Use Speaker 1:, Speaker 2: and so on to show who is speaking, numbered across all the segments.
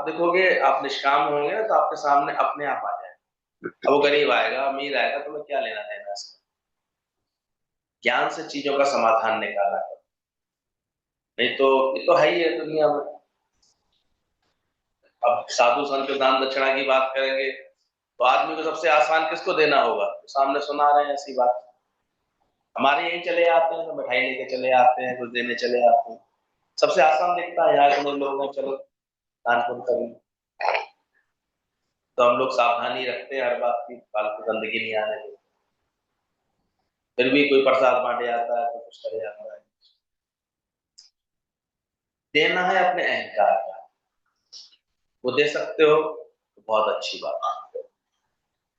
Speaker 1: आप देखोगे, आप निष्काम होंगे ना तो आपके सामने अपने आप आ जाएगा। अब वो गरीब आएगा, अमीर आएगा, तुम्हें क्या लेना देना इसका। ज्ञान से चीजों का समाधान निकाला है। नहीं तो ये तो है ही है दुनिया में। अब साधु संत दान दक्षिणा की बात करेंगे तो आदमी को सबसे आसान किसको देना होगा? तो सामने सुना रहे हैं ऐसी बात। हमारे यहीं चले आते हैं तो मिठाई लेके चले आते हैं, कुछ देने चले आते हैं। सबसे आसान दिखता है, यहाँ इतने लोग हैं, चलो दान पुण्य करें। तो हम लोग सावधानी रखते हैं हर बात की, फालतू गंदगी नहीं आने देते। फिर भी कोई प्रसाद बांटे आता है, कोई कुछ करे जाता है। देना है अपने अहंकार का, वो दे सकते हो तो बहुत अच्छी बात है।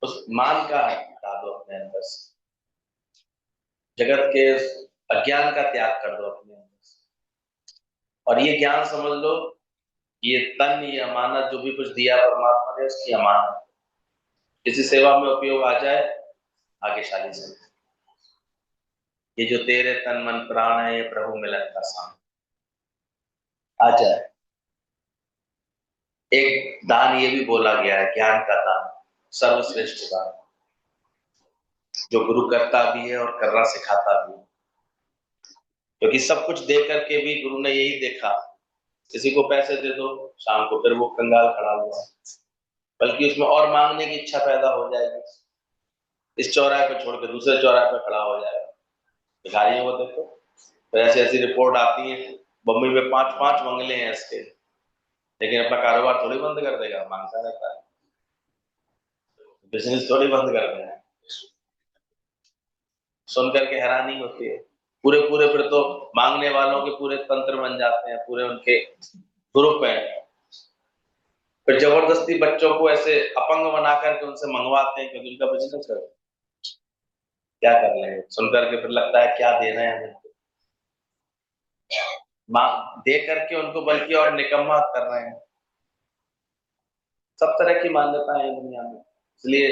Speaker 1: उस मान का हटा दो अपने अंदर से, जगत के अज्ञान का त्याग कर दो अपने अंदर से, और ये ज्ञान समझ लो, ये तन, ये अमानत जो भी कुछ दिया परमात्मा ने, उसकी अमानत। किसी सेवा में उपयोग आ जाए, भाग्यशाली से। ये जो तेरे तन मन प्राण है, ये प्रभु मिलन का साम आ जाए। एक दान ये भी बोला गया है, ज्ञान का दान सर्वश्रेष्ठ दान, जो गुरु करता भी है और करना सिखाता भी है। क्योंकि सब कुछ दे करके भी गुरु ने यही देखा, किसी को पैसे दे दो, शाम को फिर वो कंगाल खड़ा हुआ, बल्कि उसमें और मांगने की इच्छा पैदा हो जाएगी। इस चौराहे पे छोड़ के दूसरे चौराहे पे खड़ा हो जाएगा। भिखारियों को देखो, तो ऐसी ऐसी रिपोर्ट आती है, बम्बई में 5-5 बंगले हैं इसके, लेकिन अपना कारोबार थोड़ी बंद कर देगा, मांगता रहता है। बिजनेस थोड़ी बंद कर देगा। सुन करके हैरानी होती है। पूरे पूरे फिर तो मांगने वालों के पूरे तंत्र बन जाते हैं, पूरे उनके ग्रुप है। फिर जबरदस्ती बच्चों को ऐसे अपंग बना करके उनसे मंगवाते हैं कि उनका बिजनेस करो। क्या कर लेंगे? सुन करके फिर लगता है क्या दे रहे हैं, दे करके उनको बल्कि और निकम्मा कर रहे हैं। सब तरह की मान्यताएं हैं दुनिया में, इसलिए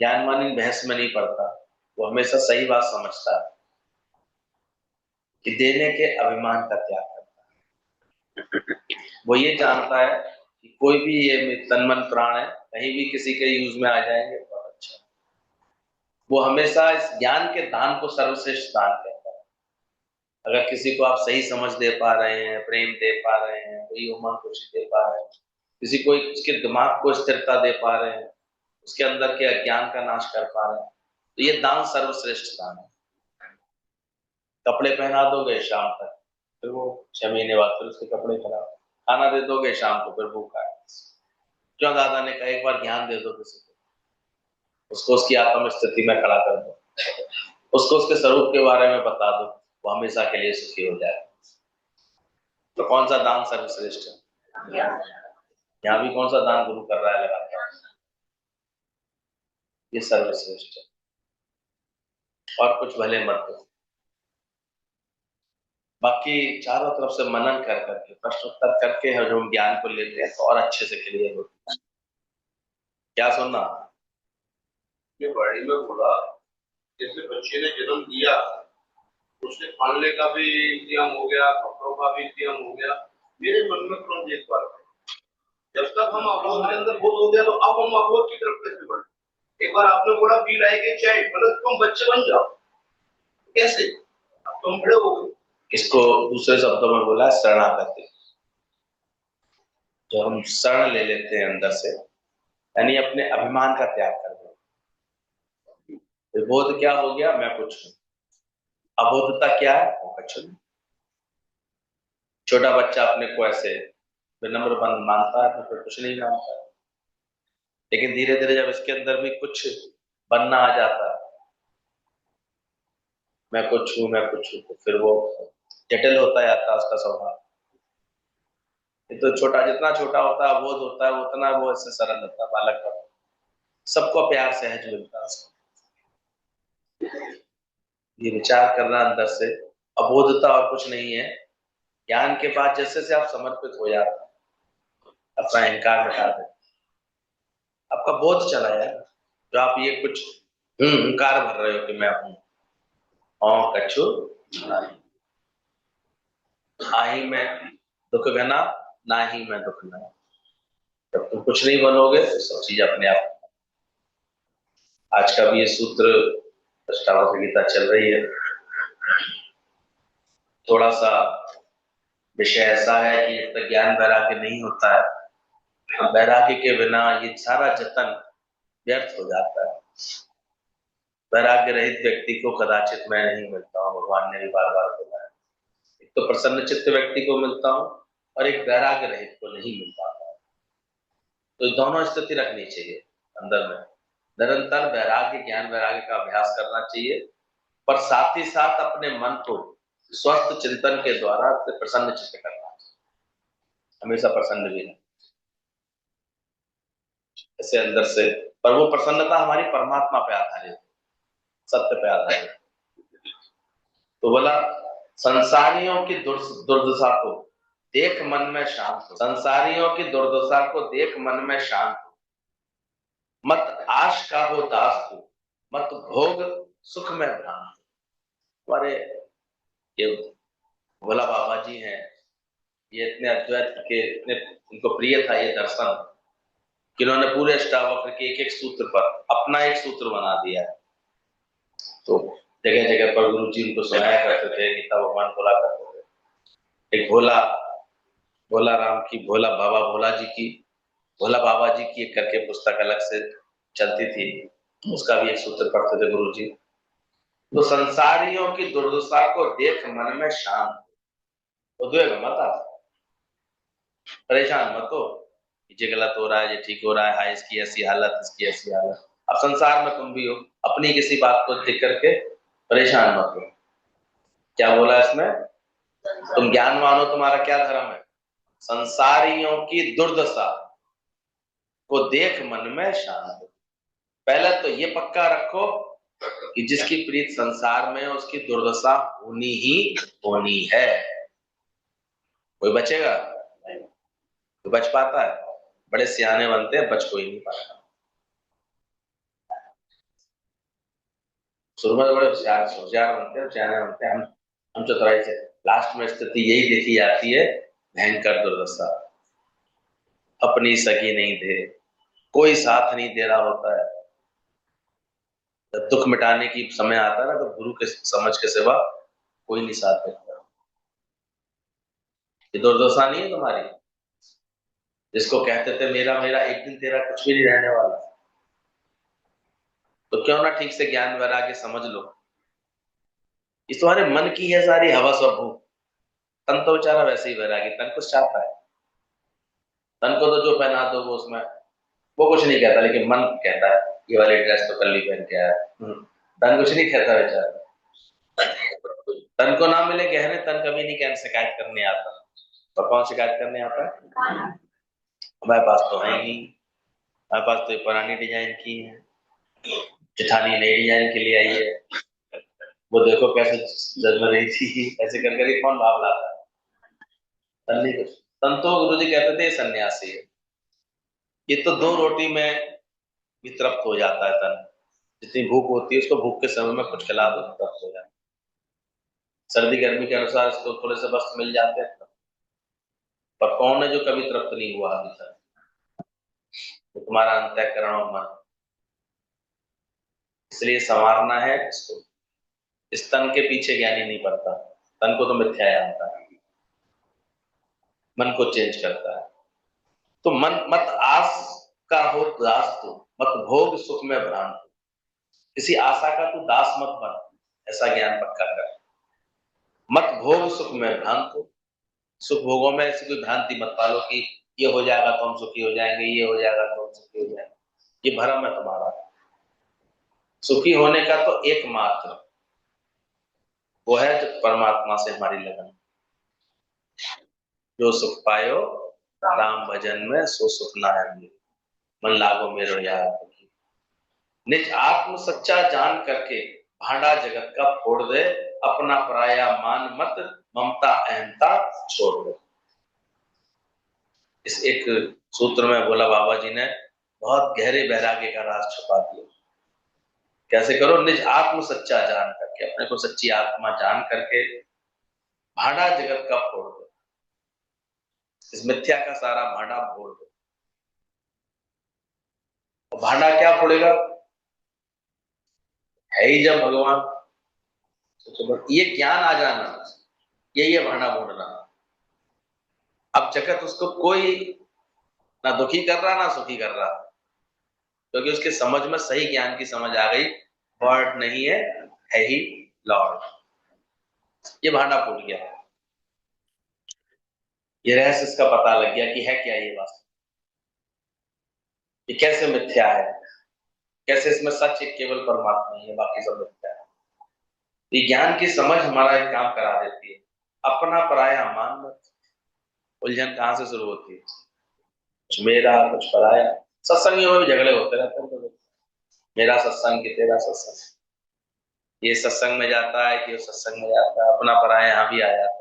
Speaker 1: ज्ञानवान इन बहस में नहीं पड़ता, वो हमेशा सही बात समझता है कि देने के अभिमान का त्याग करता है। वो ये जानता है कि कोई भी ये तन मन प्राण है, कहीं भी किसी के यूज में आ जाएंगे बहुत अच्छा। वो हमेशा इस ज्ञान के दान को सर्वश्रेष्ठ दान कहता है। अगर किसी को आप सही समझ दे पा रहे हैं, प्रेम दे पा रहे हैं, कोई उमंग खुशी दे पा रहे हैं, किसी को उसके दिमाग को स्थिरता दे पा रहे हैं, उसके अंदर के अज्ञान का नाश कर पा रहे हैं, तो ये दान सर्वश्रेष्ठ दान है। कपड़े पहना दोगे शाम तक, फिर वो 6 महीने बाद फिर उसके कपड़े खराब। खाना दे दोगे शाम को, फिर भूखा है। क्यों? दादा ने कहा एक बार ज्ञान दे दो किसी को, उसको उसकी आत्म स्थिति में खड़ा कर दो, उसको उसके स्वरूप के बारे में बता दो, वो हमेशा के लिए सुखी हो जाए। तो कौन सा दान सर्वश्रेष्ठ है? यहाँ भी कौन सा दान गुरु कर रहा है लगातार? ये सर्वश्रेष्ठ है। और कुछ भले मत दो, बाकी चारों तरफ से मनन कर करके, प्रश्न उत्तर करके है जो हम ज्ञान को लेते हैं, तो और अच्छे से क्लियर होता है। क्या सुनना?
Speaker 2: ये बड़ी में बोला, जैसे बच्चे ने जन्म दिया, उसने खाने का भी इंतजाम हो गया, कपड़ों का भी इंतजाम हो गया। मेरे मन में तुरंत एक बार, जब तक हम अबोध के अंदर बोध हो गया, तो अब हम अबोध की तरफ कैसे बढ़े? एक बार आपने बोला बी लाइक ए चाइल्ड, मतलब तुम बच्चे बन जाओ। कैसे? अब तुम बड़े हो गए।
Speaker 1: इसको दूसरे शब्दों में बोला शरणागति। जो हम शरण ले लेते हैं अंदर से, यानी अपने अभिमान का त्याग कर दो। बोध क्या हो गया? मैं कुछ हूं। अबोधता क्या है? वो कुछ नहीं। छोटा बच्चा अपने को ऐसे विनम्र बन मानता है, तो फिर कुछ नहीं मानता है। लेकिन धीरे धीरे जब इसके अंदर भी कुछ बनना आ जाता है, मैं कुछ हूं, मैं कुछ हूं, तो फिर वो जटिल होता जाता है उसका स्वभाव। ये तो छोटा, जितना छोटा होता है बोध होता है, उतना वो ऐसे सरल होता है, बालक का। सबको प्यार सहज मिलता है उसको। ये विचार करना अंदर से, अबोधता और कुछ नहीं है। ज्ञान के बाद जैसे से आप समर्पित हो जाते हैं, अपना अहंकार मिटा देते, आपका बोध चला जाए। जो आप ये कुछ हंकार भर रहे हो कि मैं हूं, और कछु आई मैं दुख घना, ना ही मैं दुख ना। जब तुम कुछ नहीं बनोगे तो सब चीज अपने आप। आज का भी ये सूत्र अष्टावक्र गीता चल रही है। थोड़ा सा विषय ऐसा है कि जब तक ज्ञान वैराग्य नहीं होता है, वैराग्य के बिना ये सारा जतन व्यर्थ हो जाता है। वैराग्य रहित व्यक्ति को कदाचित मैं नहीं मिलता हूँ, भगवान ने भी बार बार बोला है। एक तो प्रसन्न चित्त व्यक्ति को मिलता हूँ और एक वैराग्य रहित को नहीं मिल पाता। तो दोनों स्थिति रखनी चाहिए अंदर में। निरंतर वैराग्य, ज्ञान वैराग्य का अभ्यास करना चाहिए, पर साथ ही साथ अपने मन को स्वस्थ चिंतन के द्वारा प्रसन्न चित्त करना चाहिए, हमेशा प्रसन्न भी नहीं ऐसे अंदर से। पर वो प्रसन्नता हमारी परमात्मा पे आधारित, सत्य पे आधारित। तो बोला संसारियों की दुर्दशा को देख मन में शांत हो, संसारियों की दुर्दशा को देख मन में शांत हो, मत आश का हो दास तू, मत भोग सुख में भ्रांत। हमारे ये भोला बाबा जी हैं, ये इतने अद्वैत के इतने उनको प्रिय था ये दर्शन कि उन्होंने पूरे अष्टावक्र के एक एक सूत्र पर अपना एक सूत्र बना दिया है। तो जगह जगह पर गुरु जी उनको सुनाया करते थे, गीता भगवान बोला करते थे। एक भोला भोला राम की, भोला बाबा भोला जी की, भोला बाबा जी की एक करके पुस्तक अलग से चलती थी, उसका भी एक सूत्र पढ़ते थे गुरु जी। तो संसारियों की दुर्दशा को देख मन में शांत, उद्वेग मत आ, परेशान मत हो, ये गलत हो रहा है, ये ठीक हो रहा है, हाय इसकी ऐसी हालत, इसकी ऐसी हालत। अब संसार में तुम भी हो, अपनी किसी बात को देख करके परेशान मत हो। क्या बोला इसमें? तुम ज्ञानवान हो, तुम्हारा क्या धर्म है? संसारियों की दुर्दशा को देख मन में शांत हो। पहले तो ये पक्का रखो कि जिसकी प्रीत संसार में है उसकी दुर्दशा होनी ही होनी है। कोई बचेगा नहीं, कोई बच पाता है? बड़े सियाने बनते हैं, बच कोई नहीं पाता। शुरू में तो बड़े होशियार बनते हैं, सियाने बनते हैं, हम चतुराई से। लास्ट में स्थिति यही देखी जाती है, भयंकर दुर्दशा। अपनी सगी नहीं दे, कोई साथ नहीं दे रहा होता है। जब दुख मिटाने की समय आता है ना, तो गुरु के समझ के सिवा कोई नहीं साथ देता। ये दुर्दशा नहीं है तुम्हारी, जिसको कहते थे मेरा मेरा, एक दिन तेरा कुछ भी नहीं रहने वाला। तो क्यों ना ठीक से ज्ञान वैराग्य समझ लो। इस तुम्हारे मन की है सारी हवस और भूख। तन तो बेचारा वैसे ही वैरागी, तन कुछ चाहता है। तन को तो जो पहना दो वो उसमें, वो कुछ नहीं कहता, लेकिन मन कहता है ये वाली ड्रेस तो कल ही पहन के आया। तन कुछ नहीं कहता बेचारा। तन को ना मिले गहने, तन कभी नहीं कहने शिकायत करने आता। और कौन शिकायत करने आता है? हमारे पास तो है ही, हमारे पास तो पुरानी डिजाइन की है, जेठानी नई डिजाइन के लिए आई है, वो देखो कैसे जन्म रही थी, ऐसे कर कर कौन भाव लाता है? तन नहीं कुछ। तन तो गुरु जी कहते थे सन्यासी है। ये तो दो रोटी में भी तृप्त हो जाता है तन। जितनी भूख होती है उसको भूख के समय में कुछ खिला दो तृप्त हो जाता है। सर्दी गर्मी के अनुसार इसको थोड़े से वस्त्र मिल जाते हैं, पर कौन है जो कभी तृप्त नहीं हुआ अभी तक? तो तुम्हारा अंतःकरण और मन, इसलिए संवारना है इसको। इस तन के पीछे ज्ञानी नहीं पड़ता, तन को तो मिथ्या जानता है, मन को चेंज करता है। तो मन मत आस का हो दास तू, मत भोग सुख में भ्रांत। किसी आशा का तू दास मत बन, ऐसा ज्ञान पक्का कर। मत भोग सुख में भ्रांत हो, सुख भोगों में ऐसी कोई भ्रांति मत पालो कि ये हो जाएगा तो हम सुखी हो जाएंगे, ये हो जाएगा तो हम सुखी हो जाएंगे। ये भ्रम है तुम्हारा। सुखी होने का तो एकमात्र वो है जो परमात्मा से हमारी लगन। जो सुख पायो राम भजन में सो सुख ना है, मन लागो मेरो यार। निज आत्म सच्चा जान करके भांडा जगत का फोड़ दे, अपना पराया मान मत, ममता अहंता छोड़ दे। इस एक सूत्र में भोला बाबा जी ने बहुत गहरे वैराग्य का राज छुपा दिया। कैसे करो? निज आत्म सच्चा जान करके, अपने को सच्ची आत्मा जान करके भांडा जगत का फोड़ दो, इस मिथ्या का सारा भांडा फोड़ दो। भांडा क्या फोड़ेगा? है ही जब भगवान। तो ये ज्ञान आ जाना, यही है भांडा फोड़ना। अब जगत उसको कोई ना दुखी कर रहा ना सुखी कर रहा, क्योंकि उसके समझ में सही ज्ञान की समझ आ गई, वर्ड नहीं है ही लॉर्ड। ये भांडा फूट गया, ये रहस्य इसका पता लग गया कि है क्या ये वास्तव, ये कैसे मिथ्या है, कैसे इसमें सच एक केवल परमात्मा ही है, बाकी सब मिथ्या है। ये ज्ञान की समझ हमारा एक काम करा देती है। अपना पराया मान मत। उलझन कहां से शुरू होती है? कुछ मेरा कुछ पराया। सत्संगियों में भी झगड़े होते रहते हैं, तो मेरा सत्संग कि तेरा सत्संग, ये सत्संग में जाता है कि वो सत्संग में जाता है, अपना पराया यहाँ भी आ जाता है।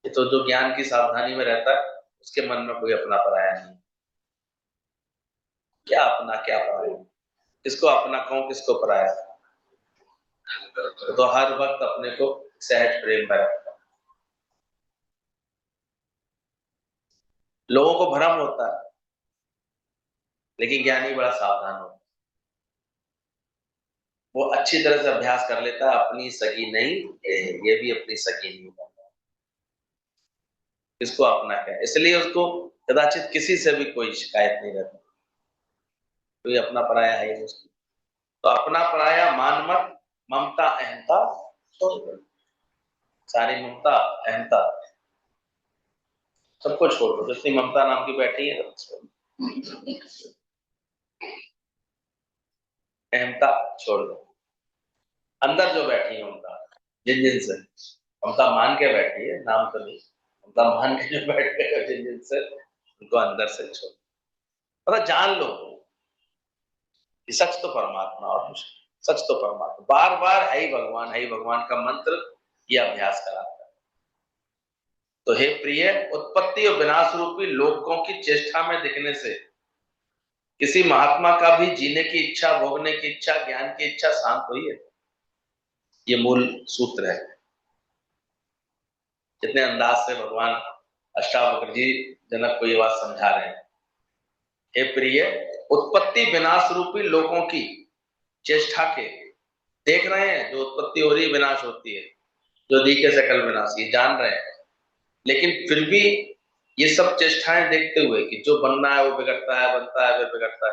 Speaker 1: ये तो जो ज्ञान की सावधानी में रहता है उसके मन में कोई अपना पराया नहीं। क्या अपना क्या पराया, किसको अपना कहूं किसको पराया? तो हर वक्त अपने को सहज प्रेम में रखता है। लोगों को भ्रम होता है, लेकिन ज्ञानी बड़ा सावधान होता है। वो अच्छी तरह से अभ्यास कर लेता है, अपनी सगी नहीं ये भी अपनी सगी नहीं बनता, किसको अपना क्या, इसलिए उसको कदाचित किसी से भी कोई शिकायत नहीं रहती, कोई अपना पराया है ही नहीं उसको। तो अपना पराया मान मत, ममता अहंता छोड़ दो। सारी ममता अहंता सबको छोड़ दो, जितनी ममता नाम की बैठी है सबको छोड़ दो। अहंता छोड़ दो। अंदर जो बैठी है ममता, जिन जिन से ममता मान के बैठी है, नाम तो नहीं, ममता मान के जो बैठ गए जिन जिन से, उनको अंदर से छोड़, मतलब जान लो कि सच तो परमात्मा और कुछ, सच तो परमात्मा। बार बार है ही भगवान का मंत्र ये अभ्यास कराता है। तो हे प्रिय, उत्पत्ति और विनाश रूपी लोकों की चेष्टा में दिखने से किसी महात्मा का भी जीने की इच्छा, भोगने की इच्छा, ज्ञान की इच्छा शांत हुई है? ये मूल सूत्र है। जितने अंदाज से भगवान अष्टावक्र जी जनक को ये बात समझा रहे हैं, हे प्रिय, उत्पत्ति विनाश रूपी लोगों की चेष्टा के, देख रहे हैं जो उत्पत्ति हो रही है विनाश होती है, जो दिखे सकल विनाशी, जान रहे हैं, लेकिन फिर भी ये सब चेष्टाएं देखते हुए कि जो बनना है वो बिगड़ता है, बनता है फिर बिगड़ता है।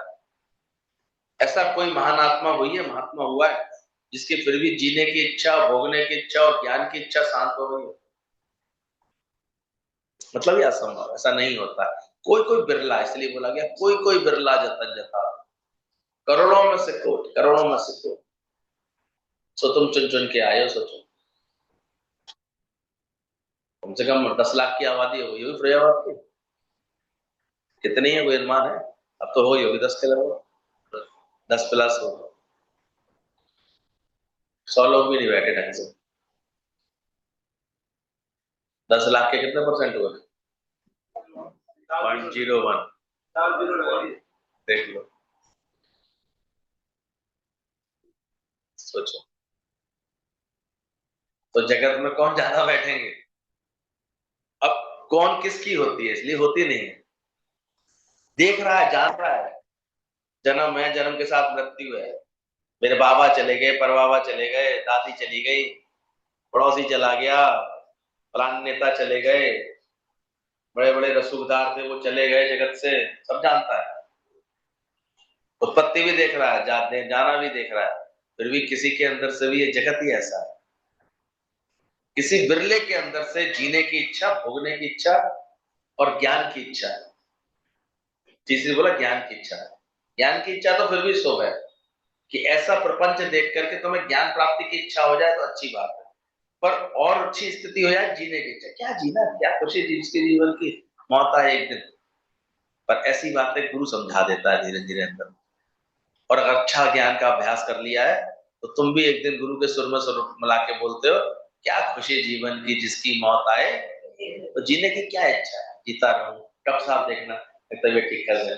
Speaker 1: ऐसा कोई महान आत्मा हुई है, महात्मा हुआ है जिसकी फिर भी जीने की इच्छा, भोगने की इच्छा और ज्ञान की इच्छा शांत हो गई है? मतलब ये असंभव, ऐसा नहीं होता। कोई कोई बिरला, इसलिए बोला गया कोई कोई बिरला जतन जता, करोड़ों में से कोई, करोड़ों में से कोई। सो तुम चुन चुन के आए हो, सोचो कम से कम 10 लाख की आबादी हो गई होगी फरीदाबाद की। कितनी है कोई अनुमान है? अब तो हो ही होगी 10 के लगभग, 10 प्लस हो। 100 लोग भी नहीं बैठे ढंग से। 10 लाख के कितने परसेंट हुए? 0.01। देख लो, सोचो। तो जगत में कौन ज्यादा बैठेंगे? अब कौन किसकी होती है, इसलिए होती नहीं है। देख रहा है, जान रहा है, जन्म है, जन्म के साथ मृत्यु है। मेरे बाबा चले गए, परबाबा चले गए, दादी चली गई, पड़ोसी चला गया, फलाने नेता चले गए, बड़े बड़े रसूखदार थे वो चले गए जगत से, सब जानता है। उत्पत्ति भी देख रहा है, जाना भी देख रहा है, फिर भी किसी के अंदर से भी ये जगत ही ऐसा है, किसी बिरले के अंदर से जीने की इच्छा, भोगने की इच्छा और ज्ञान की इच्छा। तीसरी बोला ज्ञान की इच्छा। ज्ञान की इच्छा तो फिर भी शुभ है कि ऐसा प्रपंच देख करके तुम्हें ज्ञान प्राप्ति की इच्छा हो जाए तो अच्छी बात है, पर और अच्छी स्थिति हो जाए जीने की इच्छा, क्या जीना, क्या खुशी जिसके जीवन की, मौत आए एक दिन। पर ऐसी बातें गुरु समझा देता है धीरे धीरे अंदर। और अगर अच्छा ज्ञान का अभ्यास कर लिया है तो तुम भी एक दिन गुरु के सुर में सुर मिला के बोलते हो, क्या खुशी जीवन की जिसकी मौत आए, तो जीने की क्या इच्छा है, जीता रहूं। डॉक्टर साहब देखना तबीयत ठीक कर देना,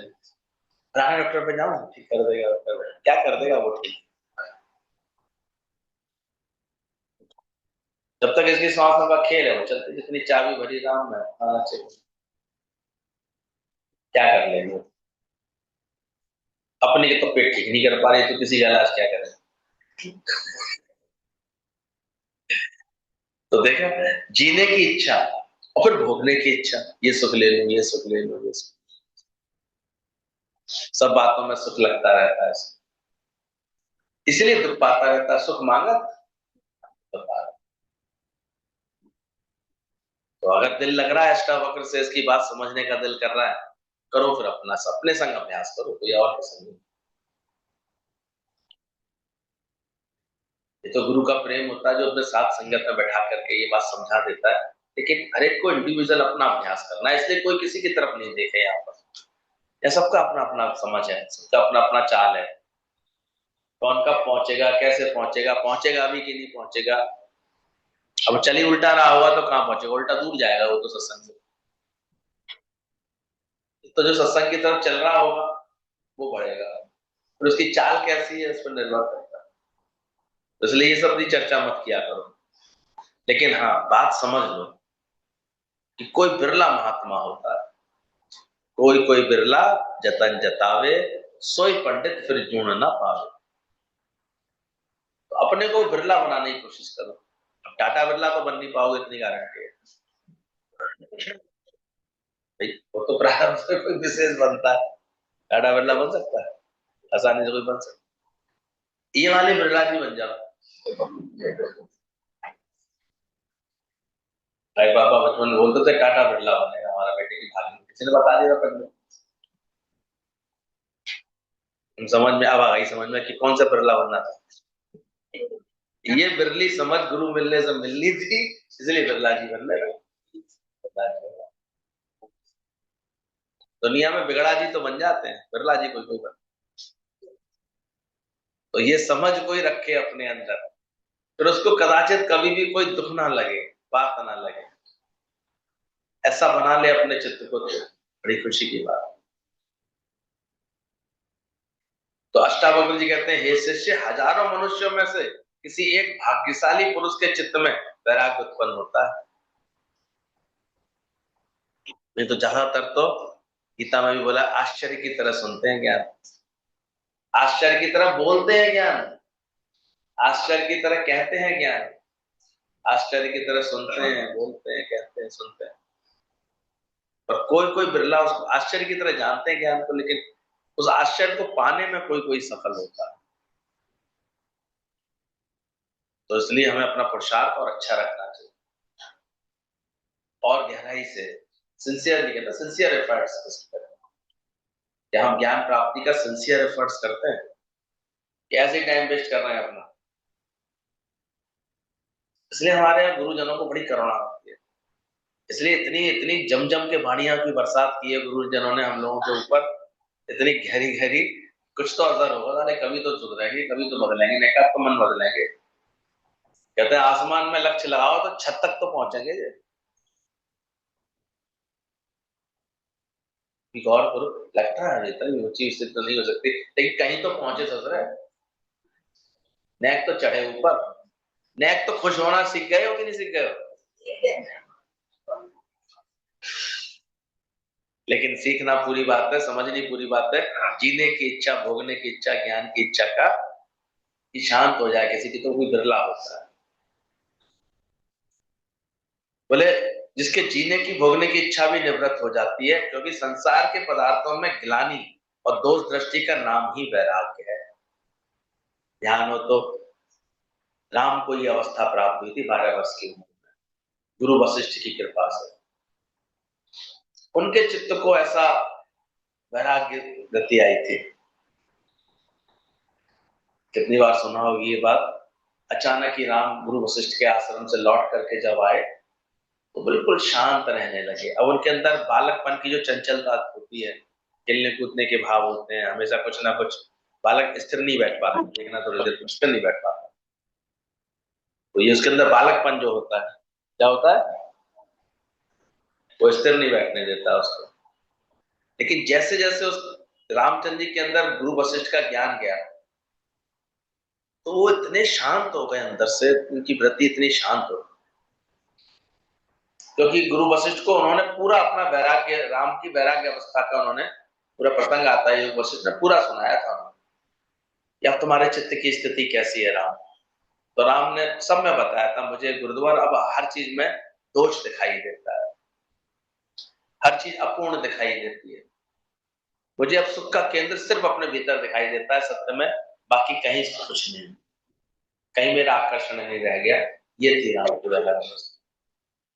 Speaker 1: पुराने डॉक्टर पे जाऊं ठीक कर देगा, डॉक्टर क्या कर देगा वो ठीक। जब तक इसकी सांसों का खेल है वो चलती, जितनी चाबी भरी राम में, क्या कर लेंगे। अपने के तो पेट ठीक नहीं कर पा रहे तो किसी का इलाज क्या करें। तो देखा, जीने की इच्छा और फिर भोगने की इच्छा, ये सुख ले लूं, ये सुख ले लूं, ये सुख, सब बातों में सुख लगता रहता है, इसलिए दुख पाता रहता है। सुख मांगा तो पा। तो अगर दिल लग रहा है अष्टावक्र से इसकी बात समझने का दिल कर रहा है, करो फिर अपना अपने संग अभ्यास करो, कोई और के संग नहीं। ये तो गुरु का प्रेम होता है जो अपने साथ संगत में बैठा करके ये बात समझा देता है। लेकिन हर एक को इंडिविजुअल अपना अभ्यास करना है, इसलिए कोई किसी की तरफ नहीं देखे यहाँ पर। यह सबका अपना अपना समझ है, सबका अपना अपना चाल है। कौन कब पहुंचेगा, कैसे पहुंचेगा, पहुंचेगा भी कि नहीं पहुंचेगा। अब चली उल्टा रहा होगा तो कहां पहुंचेगा, उल्टा दूर जाएगा वो तो सत्संग से। तो जो सत्संग की तरफ चल रहा होगा वो बढ़ेगा, और उसकी चाल कैसी है उस पर निर्भर करता है। तो इसलिए ये सब भी चर्चा मत किया करो। लेकिन हाँ, बात समझ लो कि कोई बिरला महात्मा होता है, कोई कोई बिरला जतन जतावे, सोई पंडित फिर जून ना पावे। तो अपने को बिरला बनाने की कोशिश करो। अब टाटा बिरला तो बन नहीं पाओगे, इतनी गारंटी है भाई। वो तो प्रारंभ से कोई विशेष बनता है, टाटा बिरला बन सकता है आसानी से, कोई बन सकता है। ये वाले बिरला जी बन जाओ। भाई पापा बचपन में बोलते थे टाटा बिरला बनेगा हमारा बेटे की भागी, किसी ने बता दिया पहले। समझ में अब आ गई, समझ में कि कौन सा बिरला बनना था। ये बिरली समझ गुरु मिलने से मिलनी थी, इसलिए बिरला जी बन रहे। दुनिया में बिगड़ा जी तो बन जाते हैं, बिरला जी कोई कोई बन। तो ये समझ कोई रखे अपने अंदर, फिर उसको कदाचित कभी भी कोई दुख ना लगे, बात ना लगे, ऐसा बना ले अपने चित्त को, तो बड़ी खुशी की बात। तो अष्टावक्र जी कहते हैं, हे शिष्य, हजारों मनुष्यों में से किसी एक भाग्यशाली पुरुष के चित्त में वैराग्य उत्पन्न होता है। नहीं तो ज्यादातर तो गीता में भी बोला, आश्चर्य की तरह सुनते हैं ज्ञान, आश्चर्य की तरह बोलते हैं ज्ञान, आश्चर्य की तरह कहते हैं ज्ञान, आश्चर्य की तरह सुनते हैं, बोलते हैं, कहते हैं, सुनते हैं। पर कोई कोई बिरला उसको आश्चर्य की तरह जानते हैं ज्ञान को, लेकिन उस आश्चर्य को पाने में कोई कोई सफल होता है। तो इसलिए हमें अपना पुरुषार्थ और अच्छा रखना चाहिए, और गहराई से सिंसियरली कहते हैं, सिंसियर एफर्ट्स करें। क्या हम ज्ञान प्राप्ति का सिंसियर एफर्ट्स करते हैं कि ऐसे टाइम वेस्ट कर रहे हैं अपना। इसलिए हमारे यहाँ गुरुजनों को बड़ी करुणा होती है, इसलिए इतनी इतनी जम जम के वाणियां की बरसात की है गुरुजनों ने हम लोगों के ऊपर, इतनी गहरी गहरी। कुछ तो असर होगा, अरे कभी तो सुधरेंगे, कभी तो बदलेंगे, नहीं कब तो मन बदलेंगे। कहते हैं आसमान में लक्ष्य लगाओ तो छत तक तो पहुंचेंगे। गौर करो, लगता है इतनी ऊंची स्थिति तो नहीं हो सकती, लेकिन कहीं तो पहुंचे ससुरे। नेक तो चढ़े ऊपर, नेक तो खुश होना सीख गए हो कि नहीं सीख गए हो। लेकिन सीखना पूरी बात है, समझनी पूरी बात है। जीने की इच्छा, भोगने की इच्छा, ज्ञान की इच्छा का कि शांत हो जाए किसी की, तो कोई बिरला होता है। बोले जिसके जीने की, भोगने की इच्छा भी निवृत्त हो जाती है, क्योंकि संसार के पदार्थों में गिलानी और दोष दृष्टि का नाम ही वैराग्य है। ध्यान हो तो राम को यह अवस्था प्राप्त हुई थी 12 वर्ष की उम्र में, गुरु वशिष्ठ की कृपा से। उनके चित्त को ऐसा वैराग्य गति आई थी। कितनी बार सुना होगी ये बात। अचानक ही राम गुरु वशिष्ठ के आश्रम से लौट करके जब आए तो बिल्कुल शांत रहने लगे। अब उनके अंदर बालकपन की जो चंचलता होती है, खेलने कूदने के भाव होते हैं, हमेशा कुछ ना कुछ, बालक स्थिर नहीं बैठ पाता, देखना थोड़ी देर स्थिर नहीं बैठ पाता। तो ये उसके अंदर बालकपन जो होता है, क्या होता है, वो स्थिर नहीं बैठने देता उसको। लेकिन जैसे जैसे उस रामचंद्र जी के अंदर गुरु वशिष्ठ का ज्ञान गया, तो वो इतने शांत हो गए अंदर से, उनकी वृत्ति इतनी शांत हो, क्योंकि गुरु वशिष्ठ को उन्होंने पूरा अपना वैराग्य, राम की वैराग्य अवस्था का उन्होंने पूरा प्रसंग आता है, योग वशिष्ठ ने पूरा सुनाया था कि अब तुम्हारे चित्त की स्थिति कैसी है राम। तो राम ने सब में बताया था, मुझे गुरुद्वार अब हर चीज में दोष दिखाई देता है, हर चीज अपूर्ण दिखाई देती है, मुझे अब सुख का केंद्र सिर्फ अपने भीतर दिखाई देता है सत्य में, बाकी कहीं कुछ नहीं, कहीं मेरा आकर्षण नहीं रह गया। ये थी राम की व्यवहार।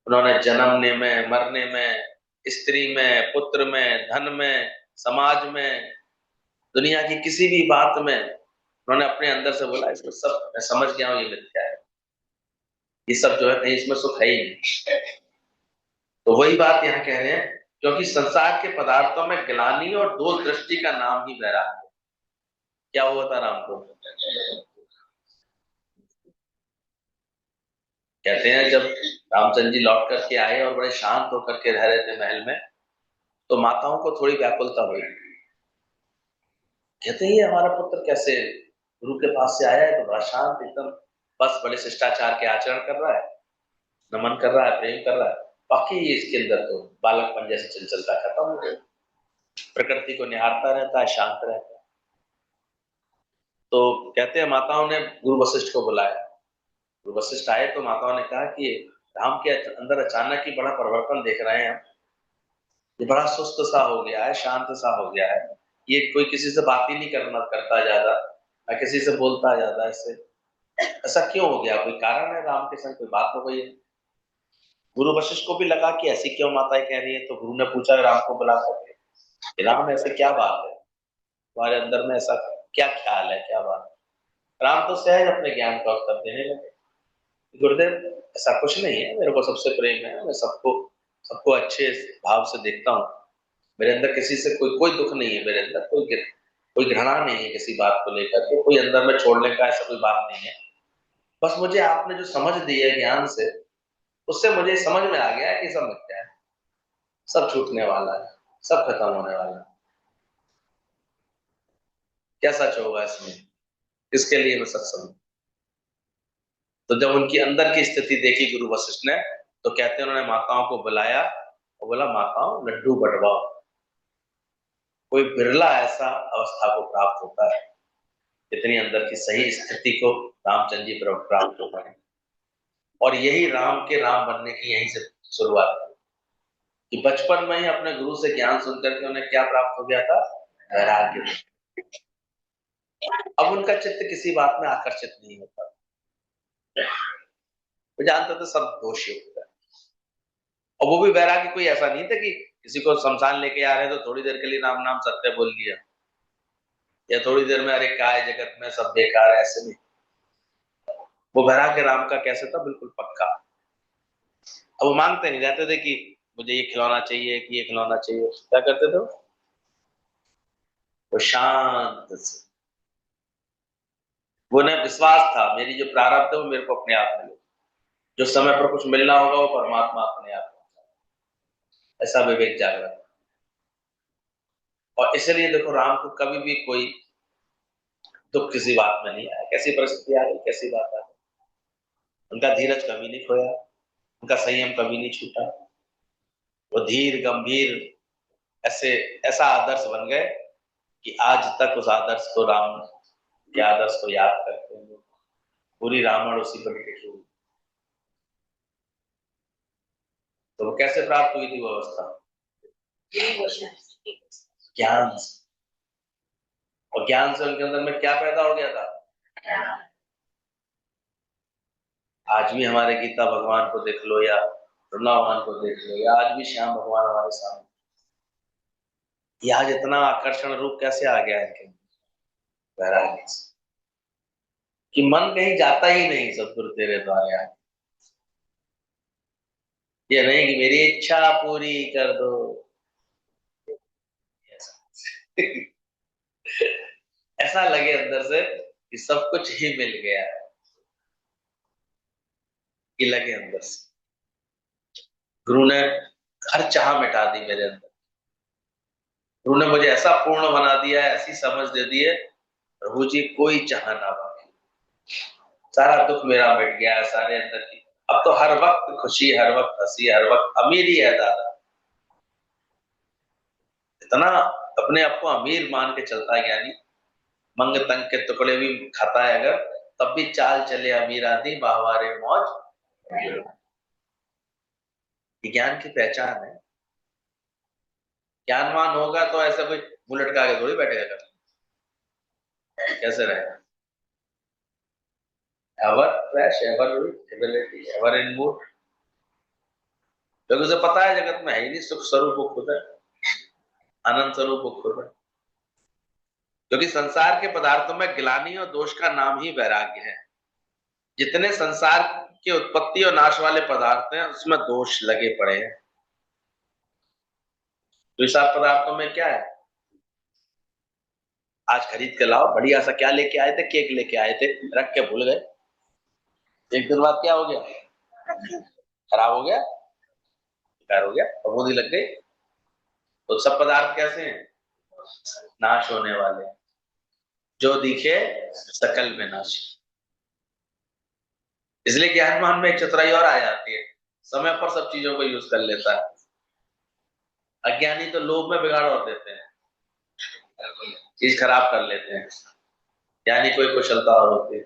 Speaker 1: उन्होंने जन्मने में, मरने में, स्त्री में, पुत्र में, धन में, समाज में, दुनिया की किसी भी बात में उन्होंने अपने अंदर से बोला इसमें सब मैं समझ गया हूं, ये मिथ्या है, ये सब जो है कहीं इसमें सुख है ही नहीं। तो वही बात यहाँ कह रहे हैं, क्योंकि संसार के पदार्थों में ग्लानि और दो दृष्टि का नाम ही वैराग्य है। क्या हुआ था राम को? कहते हैं जब रामचंद्र जी लौट करके आए और बड़े शांत होकर के रह रहे थे महल में, तो माताओं को थोड़ी व्याकुलता हुई। कहते हैं ये हमारा पुत्र कैसे गुरु के पास से आया है तो बड़ा शांत एकदम, बस बड़े शिष्टाचार के आचरण कर रहा है, नमन कर रहा है, प्रेम कर रहा है, बाकी इसके अंदर तो बालकपन जैसे चंचलता खत्म हो गई, प्रकृति को निहारता रहता है, शांत रहता है। तो कहते हैं माताओं ने गुरु वशिष्ठ को बुलाया, गुरु वशिष्ठ आए तो माताओं ने कहा कि राम के अंदर अचानक ही बड़ा परिवर्तन देख रहे हैं हम, ये बड़ा सुस्त सा हो गया है, शांत सा हो गया है, ये कोई किसी से बात ही नहीं करता ज्यादा, ना किसी से बोलता ज्यादा, इससे ऐसा क्यों हो गया, कोई कारण है राम के संग, कोई बात हो गई है। गुरु वशिष्ठ को भी लगा कि ऐसी क्यों माताएं कह रही है, तो गुरु ने पूछा राम को बुला करके, राम ऐसे क्या बात है, तुम्हारे अंदर में ऐसा क्या ख्याल है, क्या बात है। राम तो सहज अपने ज्ञान का उत्तर देने लगे, गुरुदेव ऐसा कुछ नहीं है, मेरे को सबसे प्रेम है, मैं सबको सबको अच्छे भाव से देखता हूँ, मेरे अंदर किसी से कोई दुख नहीं है, मेरे अंदर कोई घृणा नहीं है किसी बात को लेकर के, कोई अंदर में छोड़ने का ऐसा कोई बात नहीं है, बस मुझे आपने जो समझ दी है ज्ञान से, उससे मुझे समझ में आ गया है कि सब मिथ्या है, सब छूटने वाला है, सब खत्म होने वाला है। क्या सच होगा इसमें, इसके लिए मैं सत्संग। तो जब उनकी अंदर की स्थिति देखी गुरु वशिष्ठ ने, तो कहते हैं उन्होंने माताओं को बुलाया और बोला माताओं लड्डू बंटवाओ। कोई बिरला ऐसा अवस्था को प्राप्त होता है इतनी अंदर की सही स्थिति को रामचंद्र जी प्राप्त हो पाए, और यही राम के राम बनने की यहीं से शुरुआत हुई कि बचपन में ही अपने गुरु से ज्ञान सुनकर के उन्हें क्या प्राप्त हो गया था, वैराग्य। अब उनका चित्त किसी बात में आकर्षित नहीं होता, वो जानते थे सब दोषी होता है। और वो भी वैराग्य कोई ऐसा नहीं था कि किसी को शमशान लेके आ रहे हैं तो थोड़ी देर के लिए नाम नाम सत्य बोल दिया, या थोड़ी देर में अरे क्या है जगत में सब बेकार है, ऐसे नहीं। वो वैराग्य राम का कैसे था, बिल्कुल पक्का। अब वो मांगते नहीं रहते थे कि मुझे ये खिलौना चाहिए कि ये खिलौना चाहिए, क्या करते थे वो शांत से, वो उन्हें विश्वास था मेरी जो प्रारब्ध है वो मेरे को अपने आप मिले, जो समय पर कुछ मिलना होगा वो परमात्मा अपने आप, ऐसा विवेक जागृत। और इसलिए देखो राम को कभी भी कोई दुख किसी बात में नहीं आया, कैसी परिस्थिति आ गई, कैसी बात आ गई, उनका धीरज कभी नहीं खोया, उनका संयम कभी नहीं छूटा, वो धीर गंभीर ऐसे ऐसा आदर्श बन गए कि आज तक उस आदर्श को, राम के आदर्श को याद करते हैं, पूरी रामायण उसी पर लिखी हुई। तो वो कैसे प्राप्त हुई थी वो अवस्था, ज्ञान से। और ज्ञान से उनके अंदर में क्या पैदा हो गया था, आज भी हमारे गीता भगवान को देख लो या वृंदावन को देख लो, या आज भी श्याम भगवान हमारे सामने, ये आज इतना आकर्षण रूप कैसे आ गया है इनके, वैराग्य से, कि मन कहीं जाता ही नहीं सतगुरु तेरे द्वारा। ये नहीं कि मेरी इच्छा पूरी कर दो ऐसा लगे अंदर से कि सब कुछ ही मिल गया है, कि लगे अंदर से गुरु ने हर चाह मिटा दी मेरे अंदर, गुरु ने मुझे ऐसा पूर्ण बना दिया है, ऐसी समझ दे दी है, प्रभु जी कोई चाह ना बाकी, सारा दुख मेरा मिट गया है सारे अंदर की, अब तो हर वक्त खुशी, हर वक्त हंसी, हर वक्त अमीरी है दादा। इतना अपने आप को अमीर मान के चलता है ज्ञानी, मंग तंग के टुकड़े भी खाता है अगर, तब भी चाल चले अमीर आदि बाहवारे मौज। ये ज्ञान की पहचान है। ज्ञानवान होगा तो ऐसा कोई मुंह लटका के थोड़ी बैठेगा कर, कैसे रहेगा? Ever fresh, ever ability, ever in mood, क्योंकि उसे पता है जगत में है ही नहीं, सुख स्वरूप वो खुद है, आनंद स्वरूप वो खुद है। क्योंकि संसार के पदार्थों में गिलानी और दोष का नाम ही वैराग्य है। जितने संसार के उत्पत्ति और नाश वाले पदार्थ हैं उसमें दोष लगे पड़े हैं। तो इस सब पदार्थों में क्या है? आज खरीद के लाओ, बढ़िया सा क्या लेके आए थे, केक लेके आए थे, रख के भूल गए, एक दिन बाद क्या हो गया? खराब हो गया, बेकार हो गया, फफूंदी लग गई। तो सब पदार्थ कैसे हैं? नाश होने वाले, जो दिखे सकल में नाश। इसलिए ज्ञानवान में एक चतुराई और आ जाती है, समय पर सब चीजों को यूज कर लेता है। अज्ञानी तो लोभ में बिगाड़ और देते हैं, चीज खराब कर लेते हैं। ज्ञानी कोई कुशलता और होती है,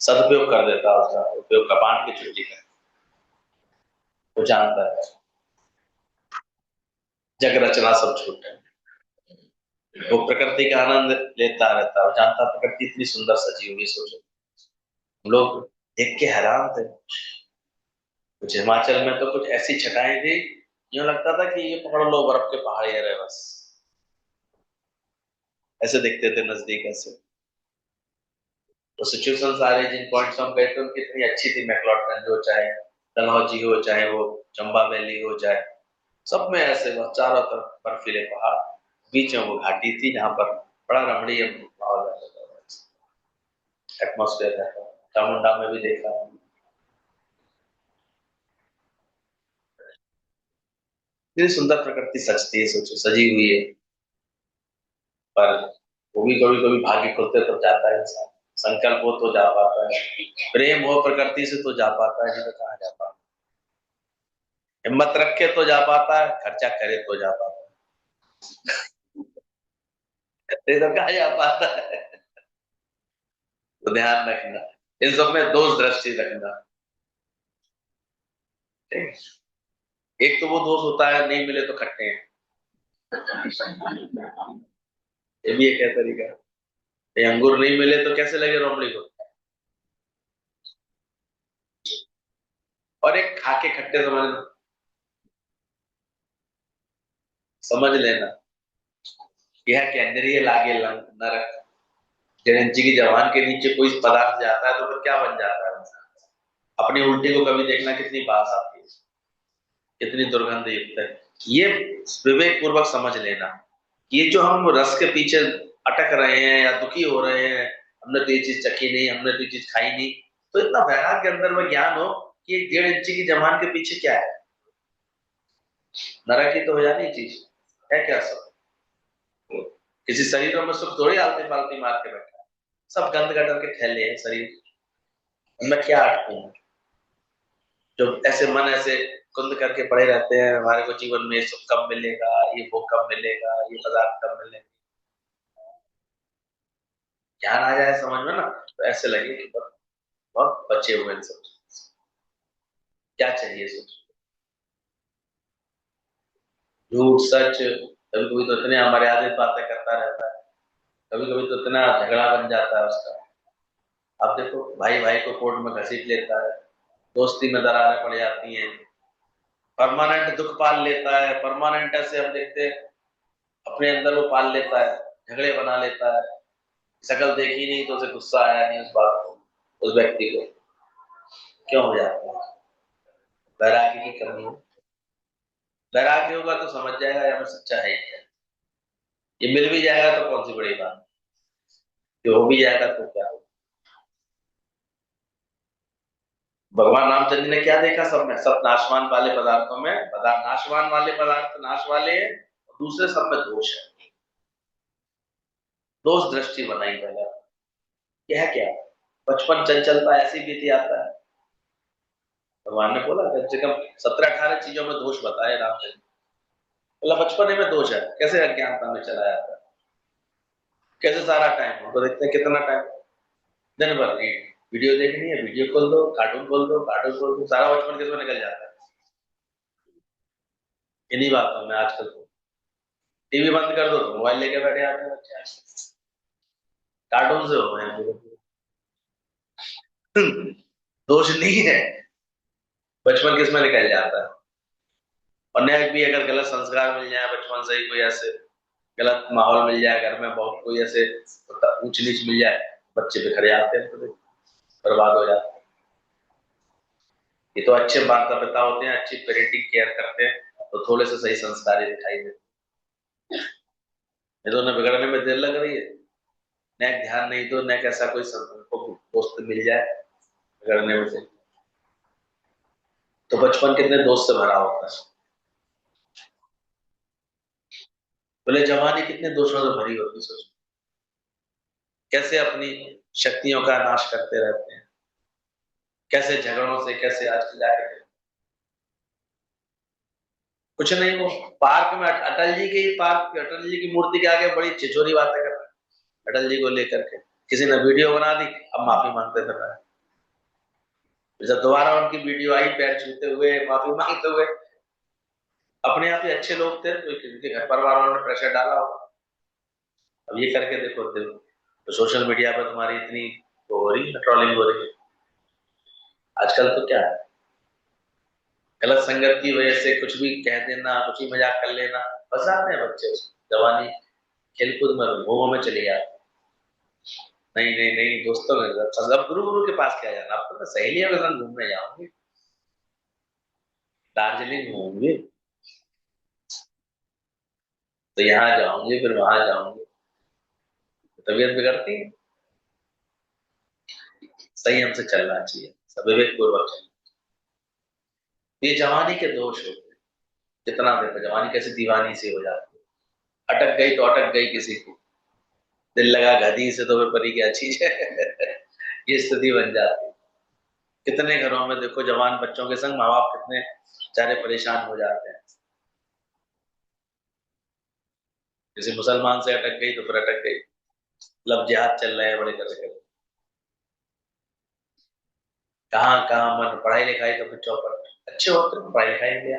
Speaker 1: सदुपयोग कर देता है, उसका उपयोग कपाट की छुट्टी का, वो जानता है जग रचना सब झूठ है। वो प्रकृति का आनंद लेता रहता है, वो जानता प्रकृति इतनी सुंदर सजी हुई। सोचो, हम लोग देख के हैरान थे, कुछ हिमाचल में तो कुछ ऐसी छटाएं थी, यूं लगता था कि ये पकड़ लो बर्फ के पहाड़ ये रहे बस, ऐसे दिखते थे नजदीक ऐसे। तो सिचुएशन सारे जिन पॉइंट्स हम गए थे उनकी इतनी अच्छी थी, मैक्लोडगंज हो चाहे डलहौजी हो चाहे वो चंबा वैली हो जाए, सब में ऐसे बस चारों तरफ बर्फीले पहाड़, बीच में वो घाटी थी जहां पर बड़ा रमणीय माहौल रहता था, एटमोस्फेयर रहता था। चामुंडा में भी देखा, इतनी सुंदर प्रकृति सजती है, सोचो सजी हुई है। पर वो भी कभी कभी भाग्य खुलते तो जाता है इंसान, संकल्प हो तो जा पाता है, प्रेम हो प्रकृति से तो जा पाता है, नहीं तो कहाँ जा पाता। हिम्मत रखे तो जा पाता है, खर्चा करे तो जा पाता है, नहीं तो कहाँ जा पाता है। तो ध्यान रखना, इन सब में दोष दृष्टि रखना। एक तो वो दोष होता है नहीं मिले तो खट्टे हैं, ये भी एक है तरीका। ये अंगूर नहीं मिले तो कैसे लगे रोमड़ी को, और एक खा के खट्टे समझ लेना, यह केंद्रीय लागे नरक। चिरंजी की जवान के नीचे कोई पदार्थ जाता है तो फिर क्या बन जाता है इंसान? अपनी उल्टी को कभी देखना, कितनी बात आती है, कितनी दुर्गंध युक्त है। ये विवेक पूर्वक समझ लेना, ये जो हम रस के पीछे अटक रहे हैं या दुखी हो रहे हैं, हमने तो ये चीज चखी नहीं, हमने तो ये चीज खाई नहीं, तो इतना वैराग्य के अंदर में ज्ञान हो कि एक 1.5 इंची की जवान के पीछे क्या है, नरक ही तो हो जानी चीज है क्या सब? किसी शरीरों में सुख थोड़ी आलती पालती मार के बैठा है, सब गंद गटर के थैले हैं शरीर, उनमें क्या अटकूं मैं? जो ऐसे मन ऐसे कुंद करके पड़े रहते हैं, हमारे को जीवन में सुख कब मिलेगा, ये वो कब मिलेगा, ये पदार्थ कब मिलेगा। ज्ञान आ जाए समझ में ना, तो ऐसे लगे कि बहुत बहुत बचे हुए हैं सब, क्या चाहिए सोच। झूठ सच, कभी कभी तो इतने हमारे आदमी बातें करता रहता है, कभी कभी तो इतना झगड़ा बन जाता है उसका। अब देखो भाई भाई को कोर्ट में घसीट लेता है, दोस्ती में दरारें पड़ जाती हैं, परमानेंट दुख पाल लेता है, परमानेंट ऐसे हम देखते हैं अपने अंदर वो पाल लेता है, झगड़े बना लेता है। शकल देखी नहीं तो उसे गुस्सा आया नहीं उस बात को, उस व्यक्ति को, क्यों हो जाता है? वैराग्य की कमी है। वैराग्य होगा तो समझ जाएगा या मैं सच्चा है क्या, ये मिल भी जाएगा तो कौन सी बड़ी बात, जो हो भी जाएगा तो क्या होगा। भगवान रामचंद्र जी ने क्या देखा, सब में सब नाशवान वाले पदार्थों में नाशवान वाले पदार्थ नाश वाले हैं, और दूसरे सब में दोष है, दोष दृष्टि बनाई पहले। यह क्या, बचपन चंचलता ऐसी बीती आता है। भगवान ने बोला कम से कम 17-18 चीजों में दोष बताए रामचंद्र, बोला बचपने में दोष है, कैसे अज्ञानता में चला जाता है, कैसे सारा टाइम हमको देखते हैं, कितना टाइम दिन भर वीडियो देखनी है, वीडियो खोल दो, कार्टून खोल दो, कार्टून खोल दो, सारा बचपन किसमें निकल जाता है इन्हीं बातों में। आजकल तो टीवी बंद कर दो तो मोबाइल लेके बैठे आते हैं बच्चे आजकल, कार्टून से हो गए हैं पूरे। दोष नहीं है, बचपन किसमें निकल जाता है। और न्याय भी अगर गलत संस्कार मिल जाए बचपन से ही, कोई ऐसे गलत माहौल मिल जाए घर में, बहुत कोई ऐसे ऊंच नीच मिल जाए, बच्चे बिखर जाते हैं, पूरे बर्बाद हो जाते हैं। ये तो अच्छे माता पिता होते हैं, अच्छी पेरेंटिंग केयर करते हैं, तो थोड़े से सही संस्कार ही दिखाई देते। ये तो उन्हें बिगड़ने में देर लग रही है, न ध्यान नहीं तो न कैसा कोई दोस्त मिल जाए बिगड़ने में से। तो बचपन कितने दोस्त से भरा होता है, बोले जवानी कितने दोषों से भरी होती है। सोचो कैसे अपनी शक्तियों का नाश करते रहते हैं, कैसे झगड़ों से, कैसे आजकल जाके कुछ नहीं, वो पार्क में अटल जी के पार्क, अटल जी की मूर्ति के आगे बड़ी छिछोरी बातें कर रहे हैं अटल जी को लेकर के। किसी ने वीडियो बना दी, अब माफी मांगते फिर रहे हैं। जब दोबारा उनकी वीडियो आई पैर छूते हुए माफी मांगते हुए, अपने आप ही अच्छे लोग थे तो किसी घर परिवार वालों ने प्रेशर डाला होगा, अब ये करके देखो तो सोशल मीडिया पर तुम्हारी इतनी वो हो रही है, ट्रोलिंग हो रही है। आजकल तो क्या है, गलत संगत की वजह से कुछ भी कह देना, कुछ भी मजाक कर लेना, फंस जाते हैं बच्चे उसमें। जवानी खेलकूद में घूमों में चली जाती। नहीं नहीं नहीं, दोस्तों के साथ, अब गुरु गुरु के पास क्या जाना, अब तो मैं सहेलियों के साथ घूमने जाऊंगी, दार्जिलिंग घूमूंगी, तो यहाँ जाऊंगी फिर वहां जाऊंगी, तबीयत बिगड़ती है। संयम से चलना चाहिए, सब विवेक पूर्वक चलना। ये जवानी के दोष होते हैं। कितना देखो जवानी कैसे दीवानी सी हो जाती है, अटक गई तो अटक गई किसी की, दिल लगा गधी से तो फिर परी क्या चीज है। ये स्थिति बन जाती है। कितने घरों में देखो जवान बच्चों के संग माँ बाप कितने बेचारे परेशान हो जाते हैं। किसी मुसलमान से अटक गई तो फिर अटक गई, लब जिहाद चल रहे हैं बड़े करके, कहाँ कहाँ मन, पढ़ाई लिखाई तो फिर चौपट अच्छे होते हैं, पढ़ाई लिखाई लिया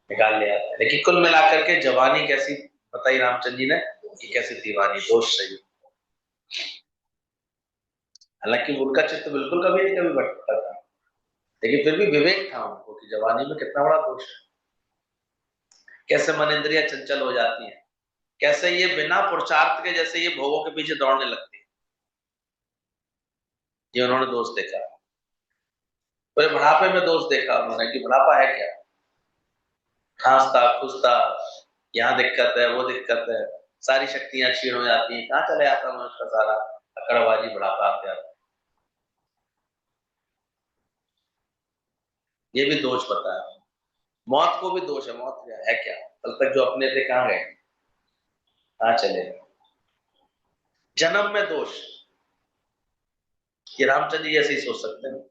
Speaker 1: निकाल लिया। लेकिन कुल मिलाकर के जवानी कैसी बताई रामचंद्र जी ने, कि कैसी दीवानी दोष सही। हालांकि उनका चित्त बिल्कुल कभी नहीं कभी भटकता था, लेकिन फिर भी विवेक था उनको कि जवानी में कितना बड़ा दोष है, कैसे मन इंद्रियां चंचल हो जाती हैं, कैसे ये बिना पुरुषार्थ के जैसे ये भोगों के पीछे दौड़ने लगती है। ये उन्होंने दोष देखा, फिर बुढ़ापे में दोष देखा उन्होंने कि बुढ़ापा है क्या, खांसता खुसता, यहाँ दिक्कत है वो दिक्कत है, सारी शक्तियां क्षीण हो जाती हैं, कहाँ चले जाता मनुष्य का सारा अकड़बाजी बुढ़ापा आते आता। ये भी दोष बताया। मौत को भी दोष है, मौत क्या है, क्या कल तक जो अपने थे कहाँ गए, कहाँ चले गए। जन्म में दोष, ये रामचंद्र जी ऐसे ही सोच सकते हैं,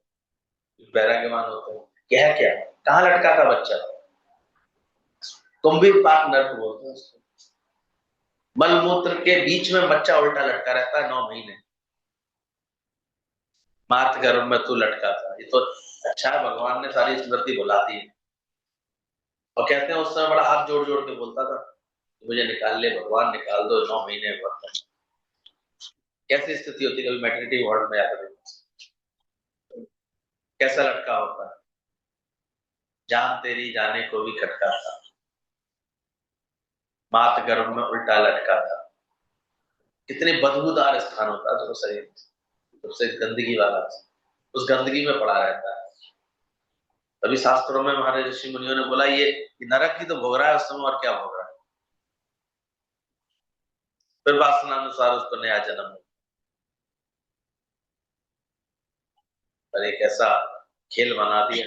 Speaker 1: वैराग्यवान होते हैं, क्या है क्या, कहाँ लटका था बच्चा, तुम भी पाक नर्क बोलते हैं उसको। मलमूत्र के बीच में बच्चा उल्टा लटका रहता है 9 महीने, मात गर्भ में तू लटका था। ये तो अच्छा है भगवान ने सारी स्मृति बुला दी। और कहते हैं उस समय बड़ा हाथ जोड़ जोड़ के बोलता था, मुझे निकाल ले भगवान, निकाल दो, 9 महीने बहुत। कैसी स्थिति होती कभी मैटरनिटी वार्ड में आकर, कैसा लटका होता है, जान तेरी जाने को भी खटका था, मात गर्भ में उल्टा लटका था। कितने बदबूदार स्थान होता है जो शरीर सबसे गंदगी वाला, उस गंदगी में पड़ा रहता है। तभी शास्त्रों में हमारे ऋषि मुनियों ने बोला ये नरक ही तो भोग रहा है उस समय, और क्या भोग रहा है। फिर वासनानुसार उसको नया जन्म, पर एक ऐसा खेल बना दिया।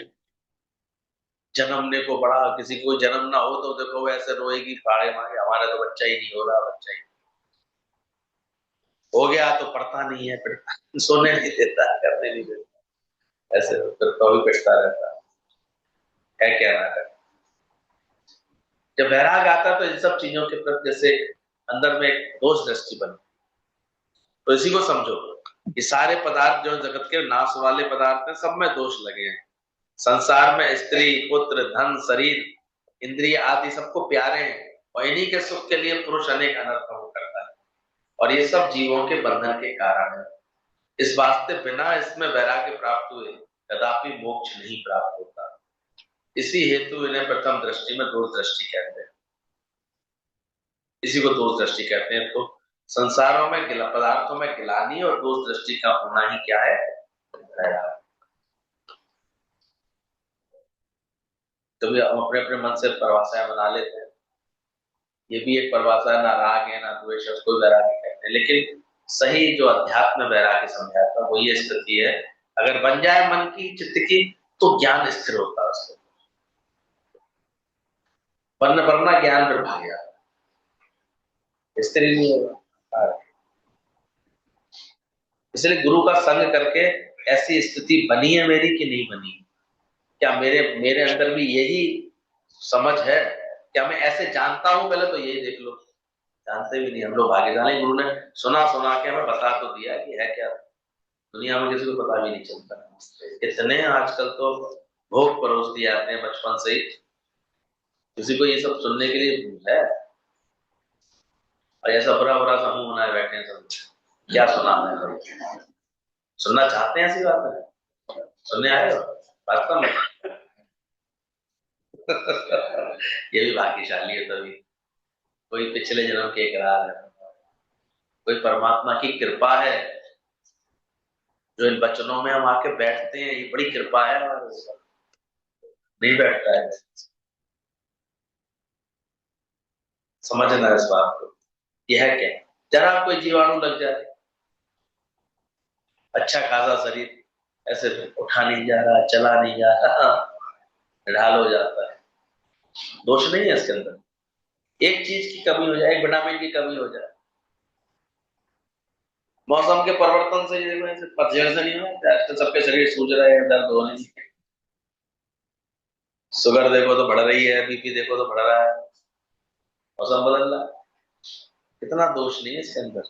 Speaker 1: जन्मने को बड़ा, किसी को जन्म ना हो तो देखो वैसे रोएगी फाड़े मारे, हमारा तो बच्चा ही नहीं हो रहा, बच्चा ही हो गया तो पढ़ता नहीं है, फिर सोने नहीं देता, करने नहीं देता, ऐसे फिर तो भी पिटता रहता है क्या नाटक। जब वैराग आता है तो इन सब चीजों के प्रति जैसे अंदर में एक दोष दृष्टि बनी। तो इसी को समझो, ये सारे पदार्थ जो जगत के नाश वाले पदार्थ हैं, सब में दोष लगे हैं। संसार में स्त्री, पुत्र, धन, शरीर, इंद्रिय आदि सबको प्यारे हैं, और इन्हीं के सुख के लिए पुरुष अनेक अनर्थों को करता है, और ये सब जीवों के बंधन के कारण है। इस वास्ते बिना इसमें वैराग्य प्राप्त हुए कदापि मोक्ष नहीं प्राप्त होता। इसी हेतु इन्हें प्रथम दृष्टि में दोष दृष्टि कहते हैं। इसी को दोष दृष्टि कहते हैं। तो संसारों में पदार्थों में गिलानी और दोष दृष्टि का होना ही क्या है? वैराग्य। कभी हम अपने अपने मन से परिभाषाएं बना लेते हैं, ये भी एक परिभाषा है, ना राग है ना द्वेष है, उसको वैराग्य कहते हैं। लेकिन सही जो अध्यात्म वैराग्य समझाता है वो ये स्थिति है, अगर बन जाए मन की चित्त की तो ज्ञान स्थिर होता है उसको, वरना ज्ञान फिर भाग जाता है, स्थिर ही नहीं होगा। इसलिए गुरु का संग करके ऐसी स्थिति बनी है मेरी कि नहीं बनी? क्या मेरे मेरे अंदर भी यही समझ है? क्या मैं ऐसे जानता हूं? पहले तो यही देख लो। जानते भी नहीं हम लोग, भाग्यशाली गुरु ने सुना सुना के हमें बता तो दिया कि है क्या। दुनिया में किसी को पता भी नहीं चलता। इतने आजकल तो भोग परोस दिए जाते हैं बचपन से ही, किसी को ये सब सुनने के लिए है, और ऐसा बुरा बुरा समूह बनाए बैठे हैं सब। क्या सुनाना है? सुनना चाहते हैं? ऐसी बात है, सुनने आए हो वास्तव में? ये भी भाग्यशाली है तभी। कोई पिछले जन्म के इकरार है, कोई परमात्मा की कृपा है जो इन वचनों में हम आके बैठते हैं। ये बड़ी कृपा है, और नहीं बैठता है। समझना इस बात को। यह है क्या? जरा कोई जीवाणु लग जाए, अच्छा खासा शरीर ऐसे उठा नहीं जा रहा, चला नहीं जा रहा, ढाल हो जाता है। दोष नहीं है इसके अंदर। एक चीज की कमी हो जाए, एक विटामिन की कमी हो जाए, मौसम के परिवर्तन से, पतझड़ से नहीं हुआ आजकल सबके शरीर सूज रहे हैं, दर्द हो रही है, शुगर देखो तो बढ़ रही है, बीपी देखो तो बढ़ रहा है, मौसम बदल रहा है। इतना दोष नहीं है इसके अंदर।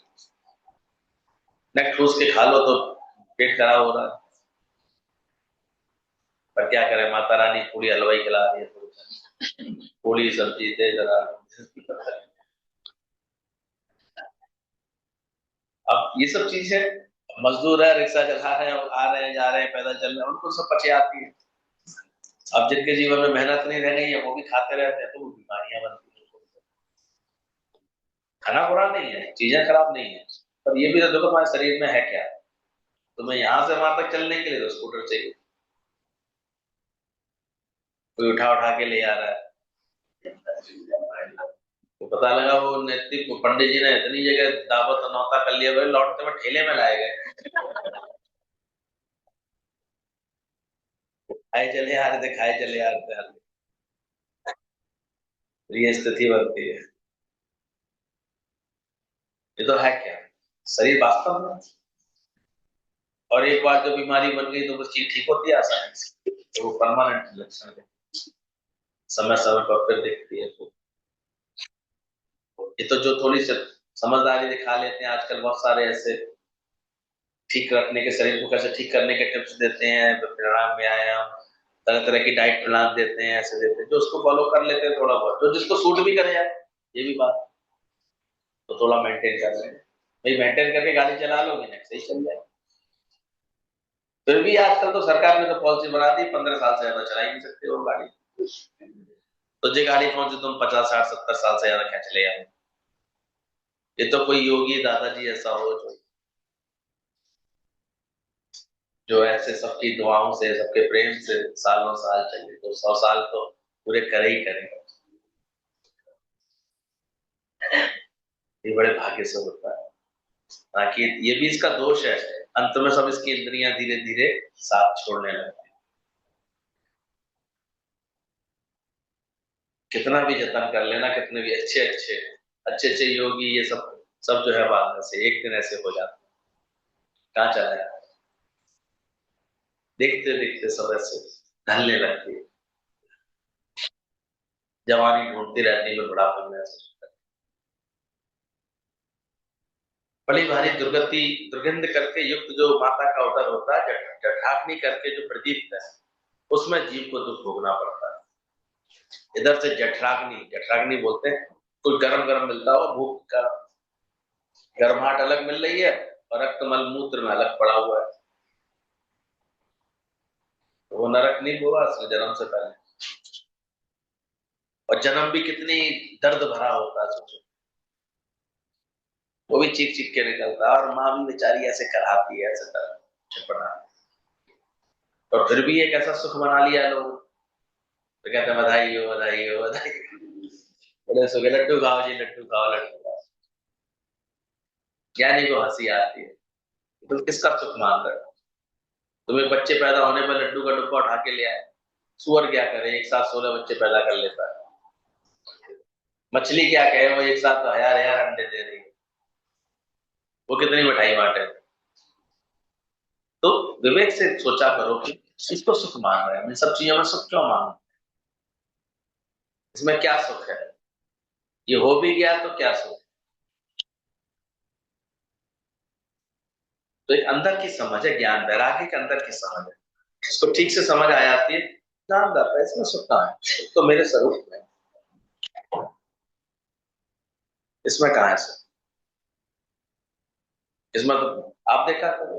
Speaker 1: नेक ठूस के खा लो तो पेट खराब हो रहा है, पर क्या करें, माता रानी पूरी हलवाई खिला रही है, पूरी सब्जी दे जरा। अब ये सब चीजें, मजदूर है, रिक्शा चला रहे हैं, आ रहे हैं, जा रहे हैं, पैदल चल रहे हैं, उनको सब पचे आती है। अब जिनके जीवन में मेहनत नहीं रह गई है वो भी खाते रहते हैं, तो वो बीमारियां बनती हैं। खाना बुरा नहीं है, चीजें खराब नहीं है, पर ये भी तो देखो तुम्हारे शरीर में है क्या। तुम्हें यहाँ से वहां तक चलने के लिए तो स्कूटर चाहिए, कोई उठा उठा के ले आ रहा है। तो पता लगा वो नैतिक पंडित जी ने इतनी जगह दावत और नौता कर लिया, लौटते में ठेले में लाए गए। खाए चले आ रहे थे, खाए चले आ रहे थे। ये स्थिति बनती है। ये तो है क्या? शरीर वास्तव में, और एक बार जो बीमारी बन गई तो वो चीज ठीक होती है आसानी से, तो वो परमानेंट लक्षण है, समय समय पर फिर दिखती है। तो ये तो जो थोड़ी सी समझदारी दिखा लेते हैं आजकल, बहुत सारे ऐसे ठीक रखने के, शरीर को कैसे ठीक करने के टिप्स देते हैं, प्राणायाम व्यायाम, तरह तरह की डाइट प्लान देते हैं, ऐसे देते हैं, जो उसको फॉलो कर लेते हैं थोड़ा बहुत, जो जिसको सूट भी करे यार, ये भी बात, तो थोड़ा मेंटेन कर लेंगे भाई, मेंटेन करके गाड़ी चला लोगे ना सही चल जाए। फिर भी आजकल तो सरकार ने तो पॉलिसी बना दी, 15 साल से ज्यादा चला ही नहीं सकते हो गाड़ी। तो जो गाड़ी पहुंचे तुम 50 60 70 साल से ज्यादा खींच ले आओ। ये तो कोई योगी दादाजी ऐसा हो जो ऐसे सबकी दुआओं से, सबके प्रेम से सालों साल चले, तो 100 साल तो पूरे करे ही करेंगे। ये बड़े भाग्य से होता है। ताकि ये भी इसका दोष है, अंत में सब इसकी इंद्रियां धीरे धीरे साथ छोड़ने लगती हैं। कितना भी जतन कर लेना, कितने भी अच्छे अच्छे अच्छे अच्छे योगी, ये सब सब जो है बाद में से एक दिन ऐसे हो जाते हैं, कहाँ चला है, देखते देखते सब ऐसे ढलने लगती है। जवानी ढूंढती रहती है, बुढ़ापे में ऐसे बड़ी भारी दुर्गति दुर्गंध करके युक्त जो माता का उदर होता है, जठराग्नि करके जो प्रदीप्त है, उसमें जीव को दुख भोगना पड़ता है। इधर से जठराग्नि, जठराग्नि बोलते हैं, कुछ गरम गरम मिलता हो, भूख का गर्माहट अलग मिल रही है और रक्त मल मूत्र में अलग पड़ा हुआ है, तो वो नरक नहीं हुआ उसमें जन्म से पहले। और जन्म भी कितनी दर्द भरा होता है सोचो, वो भी चीख चीख के निकलता है, और माँ भी बेचारी ऐसे कराती है, ऐसे छपड़ा, और फिर भी एक ऐसा सुख बना लिया लोग, तो कहते हैं बधाई हो बधाई हो बधाई हो। बड़े सुख, लड्डू खाओ जी लड्डू खाओ लड्डू खाओ। ज्ञानी को हंसी आती है, तुम किसका सुख मान रहे हो? तुम्हें बच्चे पैदा होने पर लड्डू का डब्बा उठा के ले आए, सुअर क्या करे, एक साथ 16 बच्चे पैदा कर लेता है। मछली क्या कहे, वो एक साथ तो हजार हजार अंडे दे रही है, वो कितनी मिठाई बांटे। तो विवेक से सोचा करो कि इसको सुख मान रहे हैं, इन सब चीजों में सुख क्यों मान, इसमें क्या सुख है, ये हो भी गया तो क्या सुख। तो एक अंदर की समझ है, ज्ञान वैराग्य के अंदर की समझ है, इसको ठीक से समझ आ जाती है, जान जाता है इसमें सुख कहाँ है, सुख तो मेरे स्वरूप में, इसमें कहाँ है सुख। इसमें तो आप देखा करो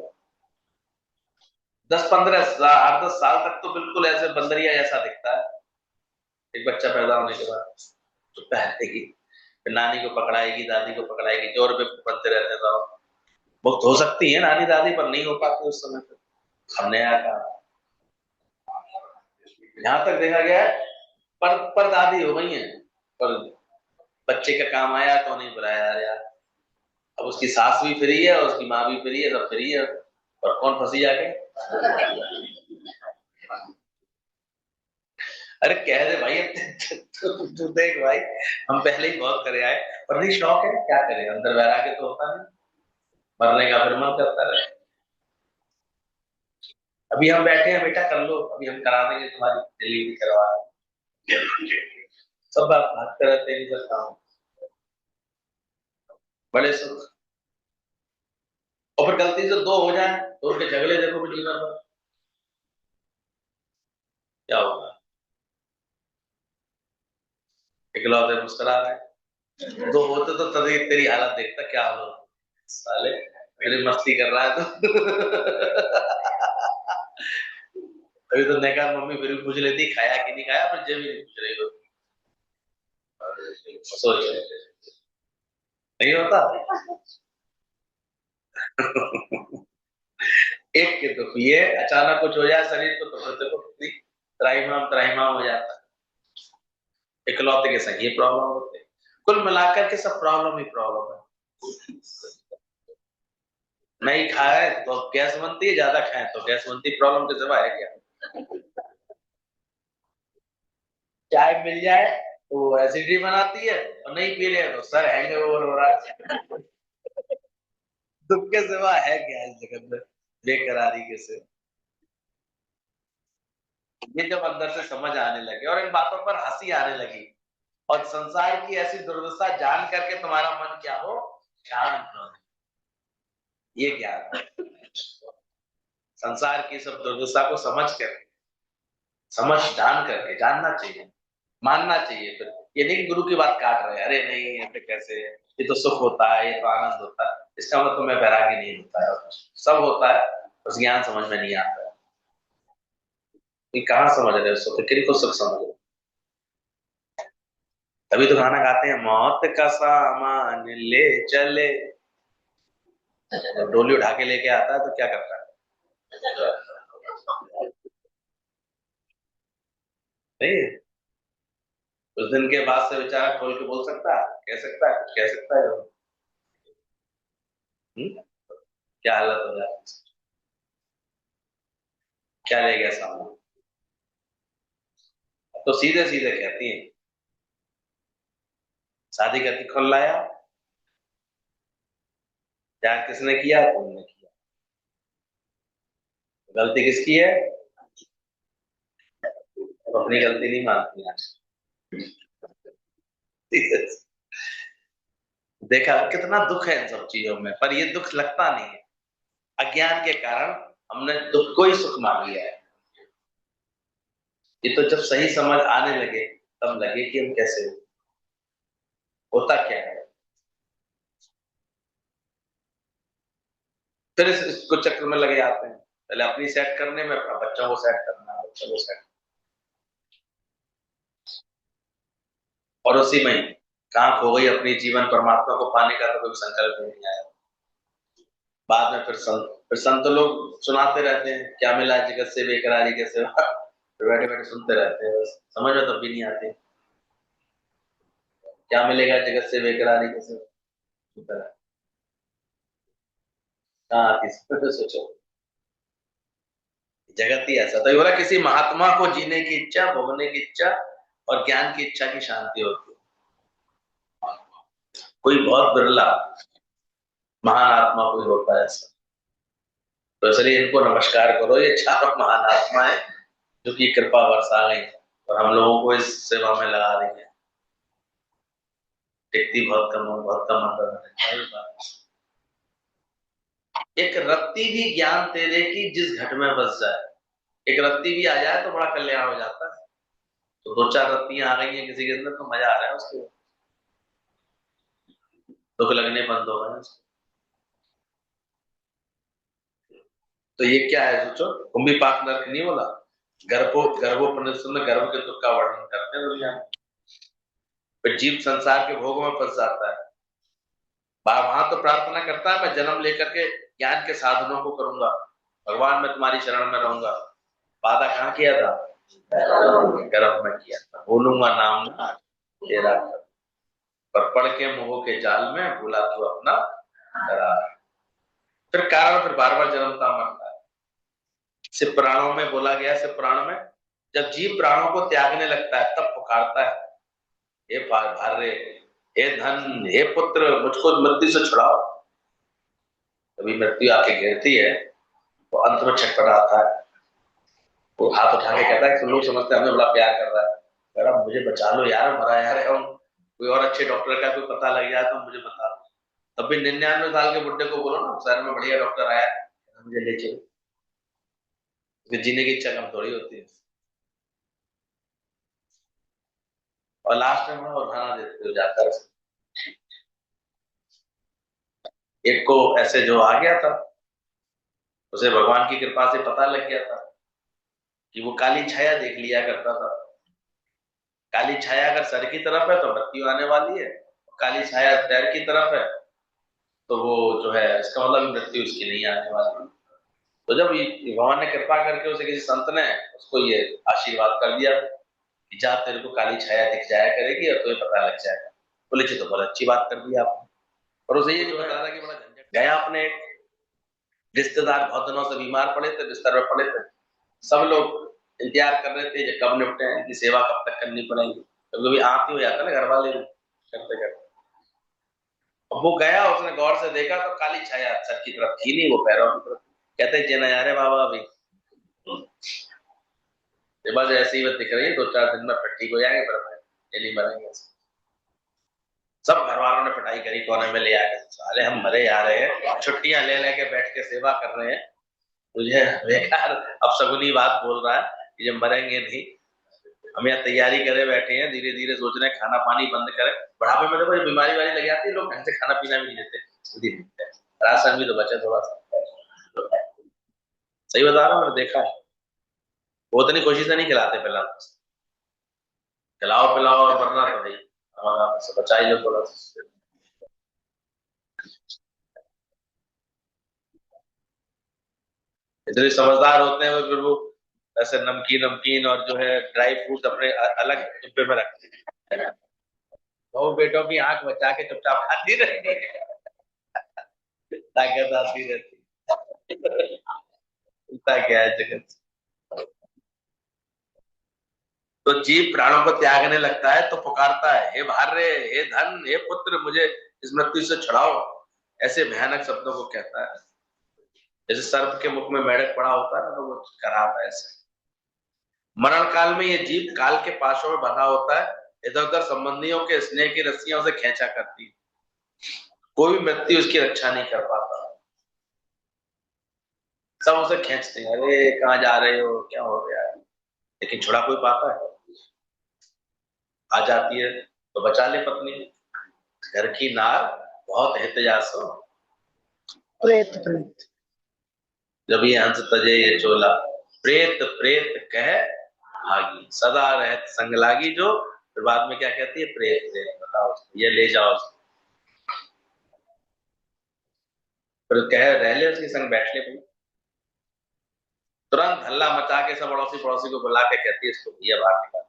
Speaker 1: 10-15 साल 8-10 साल तक तो बिल्कुल ऐसे बंदरिया जैसा दिखता है, एक बच्चा पैदा होने के बाद तो पहलेगी, फिर नानी को पकड़ाएगी, दादी को पकड़ाएगी, जोर पे बनते रहते तो बहुत हो सकती है नानी दादी, पर नहीं हो पाती उस समय पे, हमने आया था। यहाँ तक देखा गया है पर दादी हो गई है, पर बच्चे का काम आया तो नहीं बुलाया यार, अब उसकी सास भी फ्री है, उसकी माँ भी फ्री है, सब फ्री है, और कौन फंसी जाके। अरे कह दे भाई तू देख भाई, हम पहले ही बहुत करे आए, पर नहीं शौक है क्या करे, अंदर वैराग्य तो होता नहीं, मरने का फिर मन करता रहे। अभी हम बैठे हैं बेटा कर लो, अभी हम करा देंगे तुम्हारी डिलीवरी करवा देंगे। सब बात भागते रहते नहीं करता हूँ, बड़े सुख। और फिर गलती से दो हो जाए तो उनके झगड़े देखो भी जीवन में क्या होगा, इकलौते मुस्कुरा रहे, दो होते तो तभी तेरी हालत देखता क्या हाल होता, साले मेरी मस्ती कर रहा है तो। अभी तो ने कहा मम्मी फिर भी पूछ लेती खाया कि नहीं खाया, पर जब भी नहीं पूछ रही हो, सोच नहीं होता। एक के दुख ये अचानक कुछ हो जाए शरीर को, तो फिर देखो कितनी त्राहिमाम त्राहिमाम हो जाता है, इकलौते के संग ये प्रॉब्लम होते हैं, कुल मिलाकर के सब प्रॉब्लम ही प्रॉब्लम है। नहीं खाए तो गैस बनती है, ज्यादा खाए तो गैस बनती, प्रॉब्लम के सिवा है क्या। चाय मिल जाए तो एसिडिटी बनाती है, और नहीं पी रहे तो सर हैंगओवर हो रहा है। दुख के सिवा है क्या इस जगत में, बेकरारी के से। ये जब अंदर से समझ आने लगे और इन बातों पर हंसी आने लगी, और संसार की ऐसी दुर्दशा जान करके तुम्हारा मन क्या हो, शांत हो, ये ज्ञान है। संसार की सब दुर्दशा को समझ कर, समझ जान करके, जानना चाहिए, मानना चाहिए, फिर ये नहीं कि गुरु की बात काट रहे, अरे नहीं ऐसे कैसे, ये तो सुख होता है, ये तो आनंद होता है, इसका मतलब मैं वैरागी नहीं होता है, सब होता है, बस ज्ञान समझ में नहीं आता है। ये कहाँ समझ रहे हो सुख, किनको सुख समझ रहे हो? तभी तो गाना गाते हैं, मौत का सामान ले चले, जब डोली उठा के लेके आता है तो क्या करता है, नहीं उस दिन के बाद से बेचारा खोल के बोल सकता है, कह सकता है, कुछ कह सकता है। क्या हालत हो जाती है, क्या ले गया सामने, तो सीधे सीधे कहती है, शादी करके खोल लाया, प्यार किसने किया, तुमने किया, गलती किसकी है, तो अपनी गलती नहीं मानती आज, देखा कितना दुख है इन सब चीजों में, पर ये दुख लगता नहीं है। अज्ञान के कारण हमने दुख को ही सुख मान लिया है। ये तो जब सही समझ आने लगे तब लगे कि हम कैसे होता क्या है। फिर इसको चक्र में लगे आते हैं, पहले अपनी सेट करने में, अपना बच्चों को सेट करना, बच्चों को सेट, और उसी में कहाँ खो गई अपनी जीवन। परमात्मा को पाने का तो कोई संकल्प नहीं आया। बाद में फिर संत लोग सुनाते रहते हैं, क्या मिला जगत से बेकरारी के सिवा। तो बैठे बैठे सुनते रहते हैं, बस समझ में तब भी नहीं आते क्या मिलेगा जगत से बेकरारी के सिवा। सुनते रहते कहाँ आती सोचो, जगत ही ऐसा। तो ये बोला किसी महात्मा को जीने की इच्छा, भोगने की इच्छा और ज्ञान की इच्छा की शांति होती है। कोई बहुत बिरला महान आत्मा कोई होता है ऐसा। तो इसलिए इनको नमस्कार करो, ये चारों महान आत्मा है जो कि कृपा बरसा गई और हम लोगों को इस सेवा में लगा रही है। टिकती बहुत कम अंदर। एक रत्ती भी ज्ञान तेरे की जिस घट में बस जाए, एक रत्ती भी आ जाए तो बड़ा कल्याण हो जाता है। तो दो चार रत्तियां आ गई हैं किसी के अंदर तो मजा आ रहा है उसको, दुख लगने बंद हो गए उसको। तो ये क्या है सोचो, कुंभी पाक नरक नहीं बोला, गर्भोपनिषद में गर्भ के दुख का वर्णन करते हैं दुनिया में। फिर जीव संसार के भोग में फंस जाता है। वहां तो प्रार्थना करता है मैं जन्म लेकर के ज्ञान के साधनों को करूंगा, भगवान मैं तुम्हारी शरण में रहूंगा। वादा कहाँ किया था? गर्भ में किया था, बोलूंगा नाम ना तेरा, पर पढ़ के मोह के जाल में भूला तू अपना करार। फिर कारण फिर बार बार जन्मता मरता है। सिर्फ प्राणों में बोला गया, सिर्फ प्राण में जब जीव प्राणों को त्यागने लगता है तब पुकारता है, हे भार्य, हे धन, हे पुत्र, मुझको मृत्यु से छुड़ाओ। कभी मृत्यु आके घेरती है तो अंत में छटपटाता है, वो हाथ उठा के कहता है कि लोग समझते हैं हमें बड़ा प्यार कर रहा है, कह रहा मुझे बचा लो यार, मरा यार हम, कोई और अच्छे डॉक्टर का कोई पता लग जाए तो मुझे बता दो। तब भी 99 साल के बुड्ढे को बोलो ना शहर में बढ़िया डॉक्टर आया मुझे ले चलो, जीने की इच्छा कम थोड़ी होती है। और लास्ट में और खाना देते हो जाता है। एक को ऐसे जो आ गया था, उसे भगवान की कृपा से पता लग गया था कि वो काली छाया देख लिया करता था। काली छाया अगर सर की तरफ है तो मृत्यु आने वाली है, काली छाया पैर की तरफ है तो वो जो है इसका मतलब मृत्यु उसकी नहीं आने वाली। तो जब भगवान ने कृपा करके उसे किसी संत ने उसको ये आशीर्वाद कर दिया कि जा तेरे को काली छाया दिख जाया करेगी और तुम्हें पता लग जाएगा। बोले जी तो बहुत अच्छी बात कर दी आपने। और उसे ये नहीं बता रहा कि बड़ा झंझट गया। अपने रिश्तेदार बहुत दिनों से बीमार पड़े थे, बिस्तर पर पड़े थे, सब लोग इंतजार कर रहे थे कब निपटे, इनकी सेवा कब तक करनी पड़ेगी। कभी कभी आंख ही हो जाता ना घर वाले करते करते। वो गया, उसने गौर से देखा तो काली छाया सर की तरफ थी नहीं, वो पैरों की तरफ। कहते जेना यार है बाबा अभी बस ऐसी ही दिख रही है, 2-4 दिन में फिर ठीक हो जाएंगे, फिर ये नहीं मरेंगे। सब घर वालों ने पिटाई करी, कोने में ले आके साले हम मरे जा रहे हैं, छुट्टियां ले लेके बैठ के सेवा कर रहे हैं, मुझे बेकार अब सगुनी बात बोल रहा है कि जब मरेंगे नहीं। हम यहाँ तैयारी करे बैठे हैं, धीरे धीरे सोच रहे हैं खाना पानी बंद करें। बुढ़ापे में देखो बीमारी वारी लग जाती है, लोग ढंग से खाना पीना भी नहीं देते, राशन भी तो बचे थोड़ा सा। सही बता रहा हूँ, मैंने देखा है। वो इतनी खुशी से नहीं खिलाते, पहला खिलाओ पिलाओ और वरना तो भाई हमारा बचा ही लो थोड़ा सा। इतने समझदार होते हैं वो, फिर वो ऐसे नमकीन नमकीन और जो है ड्राई फ्रूट अपने अलग डिब्बे में रखते हैं। बहू बेटों की आंख बचा के चुपचाप खाती रहती है, ताकत आती रहती है। इतना क्या है जगत। तो जीव प्राणों को त्यागने लगता है तो पुकारता है, हे भार्य, हे धन, हे पुत्र, मुझे इस मृत्यु से छुड़ाओ। ऐसे भयानक शब्दों को कहता है, जैसे सर्प के मुख में मेढक पड़ा होता है ना, तो वो कराता है ऐसे। मरण काल में ये जीव काल के पाशों में बंधा होता है इधर उधर संबंधियों के स्नेह की रस्सियों से खींचा करती है। कोई भी व्यक्ति उसकी रक्षा नहीं कर पाता, सब उसे खींचते हैं, अरे कहाँ जा रहे हो, क्या हो गया, लेकिन छुड़ा कोई पाता है? आ जाती है तो बचा ले पत्नी। घर की नार बहुत हित जासो, प्रेत प्रेत जब ये हंस तजे ये चोला, प्रेत प्रेत कह भागी, सदा रहत संग लागी जो। फिर बाद में क्या कहती है, प्रेत प्रेत बताओ ये ले जाओ, फिर कह रह ले उसके संग बैठ ले भाई। तुरंत हल्ला मचा के सब अड़ोसी पड़ोसी को बुला के कहती है इसको भैया बाहर निकाल,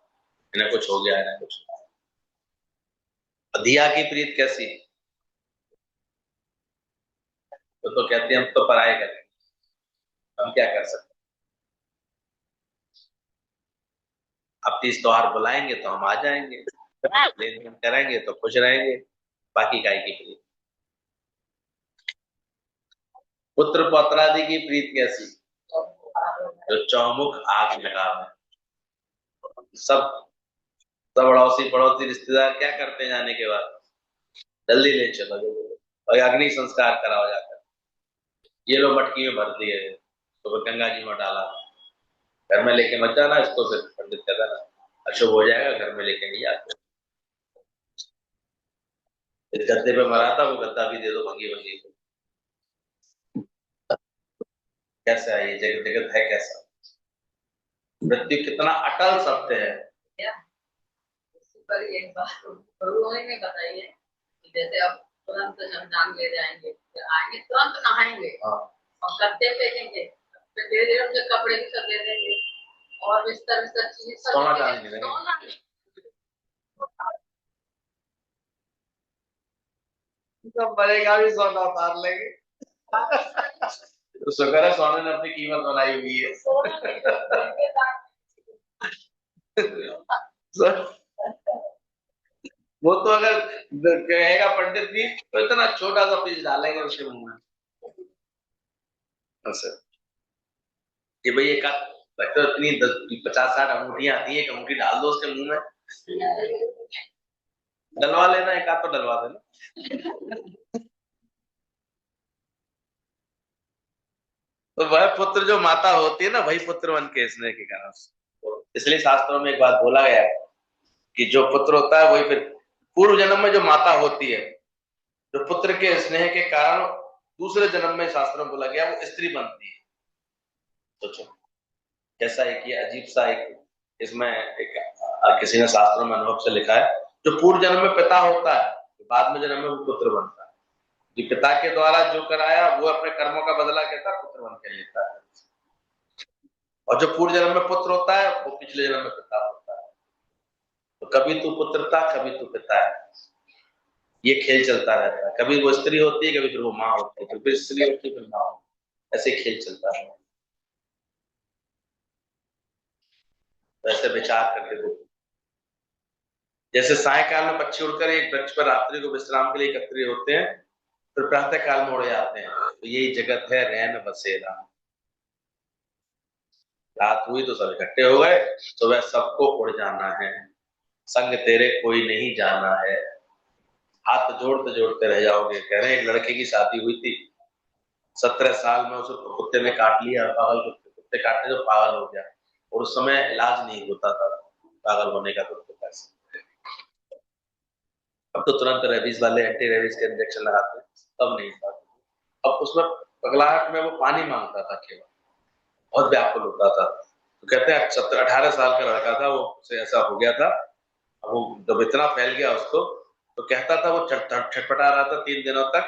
Speaker 1: इन्हें कुछ हो गया, इन्हें कुछ। धिया की प्रीत कैसी, तो कहती है हम तो पराए करते, हम क्या कर सकते, अब तीज त्योहार बुलाएंगे तो हम आ जाएंगे, लेन देन करेंगे तो खुश रहेंगे, बाकी काय की प्रीत। पुत्र पौत्रादि की प्रीत कैसी, जो चौमुख आग लगावे। सब सब अड़ोसी पड़ोसी रिश्तेदार क्या करते हैं जाने के बाद, जल्दी ले चलो और अग्नि संस्कार कराओ जाकर। ये लो मटकी में भर दिए तो फिर गंगा जी में डाला, घर में लेके मत जाना इसको, फिर पंडित कहता ना अशुभ हो जाएगा, घर में लेके नहीं आते। इस गद्दे पे मरा था, वो गद्दा भी दे दो भंगी भंगी को। कैसा है ये जगत, जगत है कैसा, मृत्यु कितना अटल सत्य है।
Speaker 3: पर एक बात उन्होंने ने बताई है कि जैसे अब तुरंत शमशान ले जाएंगे, आएंगे तुरंत नहाएंगे और गद्दे फेंकेंगे, फिर धीरे धीरे उनके कपड़े भी सब दे देंगे और बिस्तर बिस्तर चीजें सब
Speaker 1: सोना डालेंगे, तो मरेगा भी सोना उतार लेंगे। तो शुक्र है सोने ने अपनी कीमत बनाई हुई है। वो तो अगर कहेगा पंडित भी तो इतना छोटा सा पीस डालेंगे उसके मुंह में, अच्छा कि भाई एक लगता है इतनी 50-60 अंगूठियां आती है, एक अंगूठी डाल दो उसके मुंह में, डलवा लेना, एक आध तो डलवा देना। तो वह पुत्र जो माता होती है ना, वही पुत्र वन के स्नेह के कारण। इसलिए शास्त्रों में एक बात बोला गया है कि जो पुत्र होता है वही फिर पूर्व जन्म में जो माता होती है, जो पुत्र के स्नेह के कारण दूसरे जन्म में शास्त्रों में बोला गया वो स्त्री बनती है। सोचो कैसा एक ये अजीब सा एक, इसमें एक किसी ने शास्त्रों में अनुभव से लिखा है, जो पूर्व जन्म में पिता होता है बाद में जन्म में वो पुत्र बनता है। जो पिता के द्वारा जो कराया वो अपने कर्मों का बदला कहता पुत्र बन के लेता है, और जो पूर्व जन्म में पुत्र होता है वो पिछले जन्म में पिता होता है। तो कभी तू पुत्र था, कभी तू पिता है, ये खेल चलता रहता है। कभी वो स्त्री होती है, कभी फिर वो माँ होती है, फिर स्त्री होती है, फिर माँ होती है, ऐसे खेल चलता है। वैसे विचार करके देखो, जैसे सायकाल में पक्षी उड़कर एक वृक्ष पर रात्रि को विश्राम के लिए एकत्रित होते हैं, फिर प्रातः काल में उड़ जाते हैं, तो यही जगत है रैन बसेरा। रात हुई तो सब इकट्ठे हो गए, सुबह सबको उड़ जाना है, संग तेरे कोई नहीं जाना है। हाथ जोड़ते जोड़ते रह जाओगे। कह रहे हैं एक लड़के की शादी हुई थी, 17 साल में उसे कुत्ते ने काट लिया, पागल कुत्ते, कुत्ते काटने जो पागल हो गया, और उस समय इलाज नहीं होता था पागल होने का, कुत्ते का। अब तो तुरंत रेबीज वाले एंटी रेबीज के इंजेक्शन लगाते हैं, तब नहीं था। अब उसमें पगलाहट में वो पानी मांगता था केवल, बहुत व्याकुल होता था। तो कहते हैं 17-18 साल का लड़का था, वो उसे ऐसा हो गया था, वो जब इतना फैल गया उसको, तो कहता था वो छटपटा रहा था 3 दिनों तक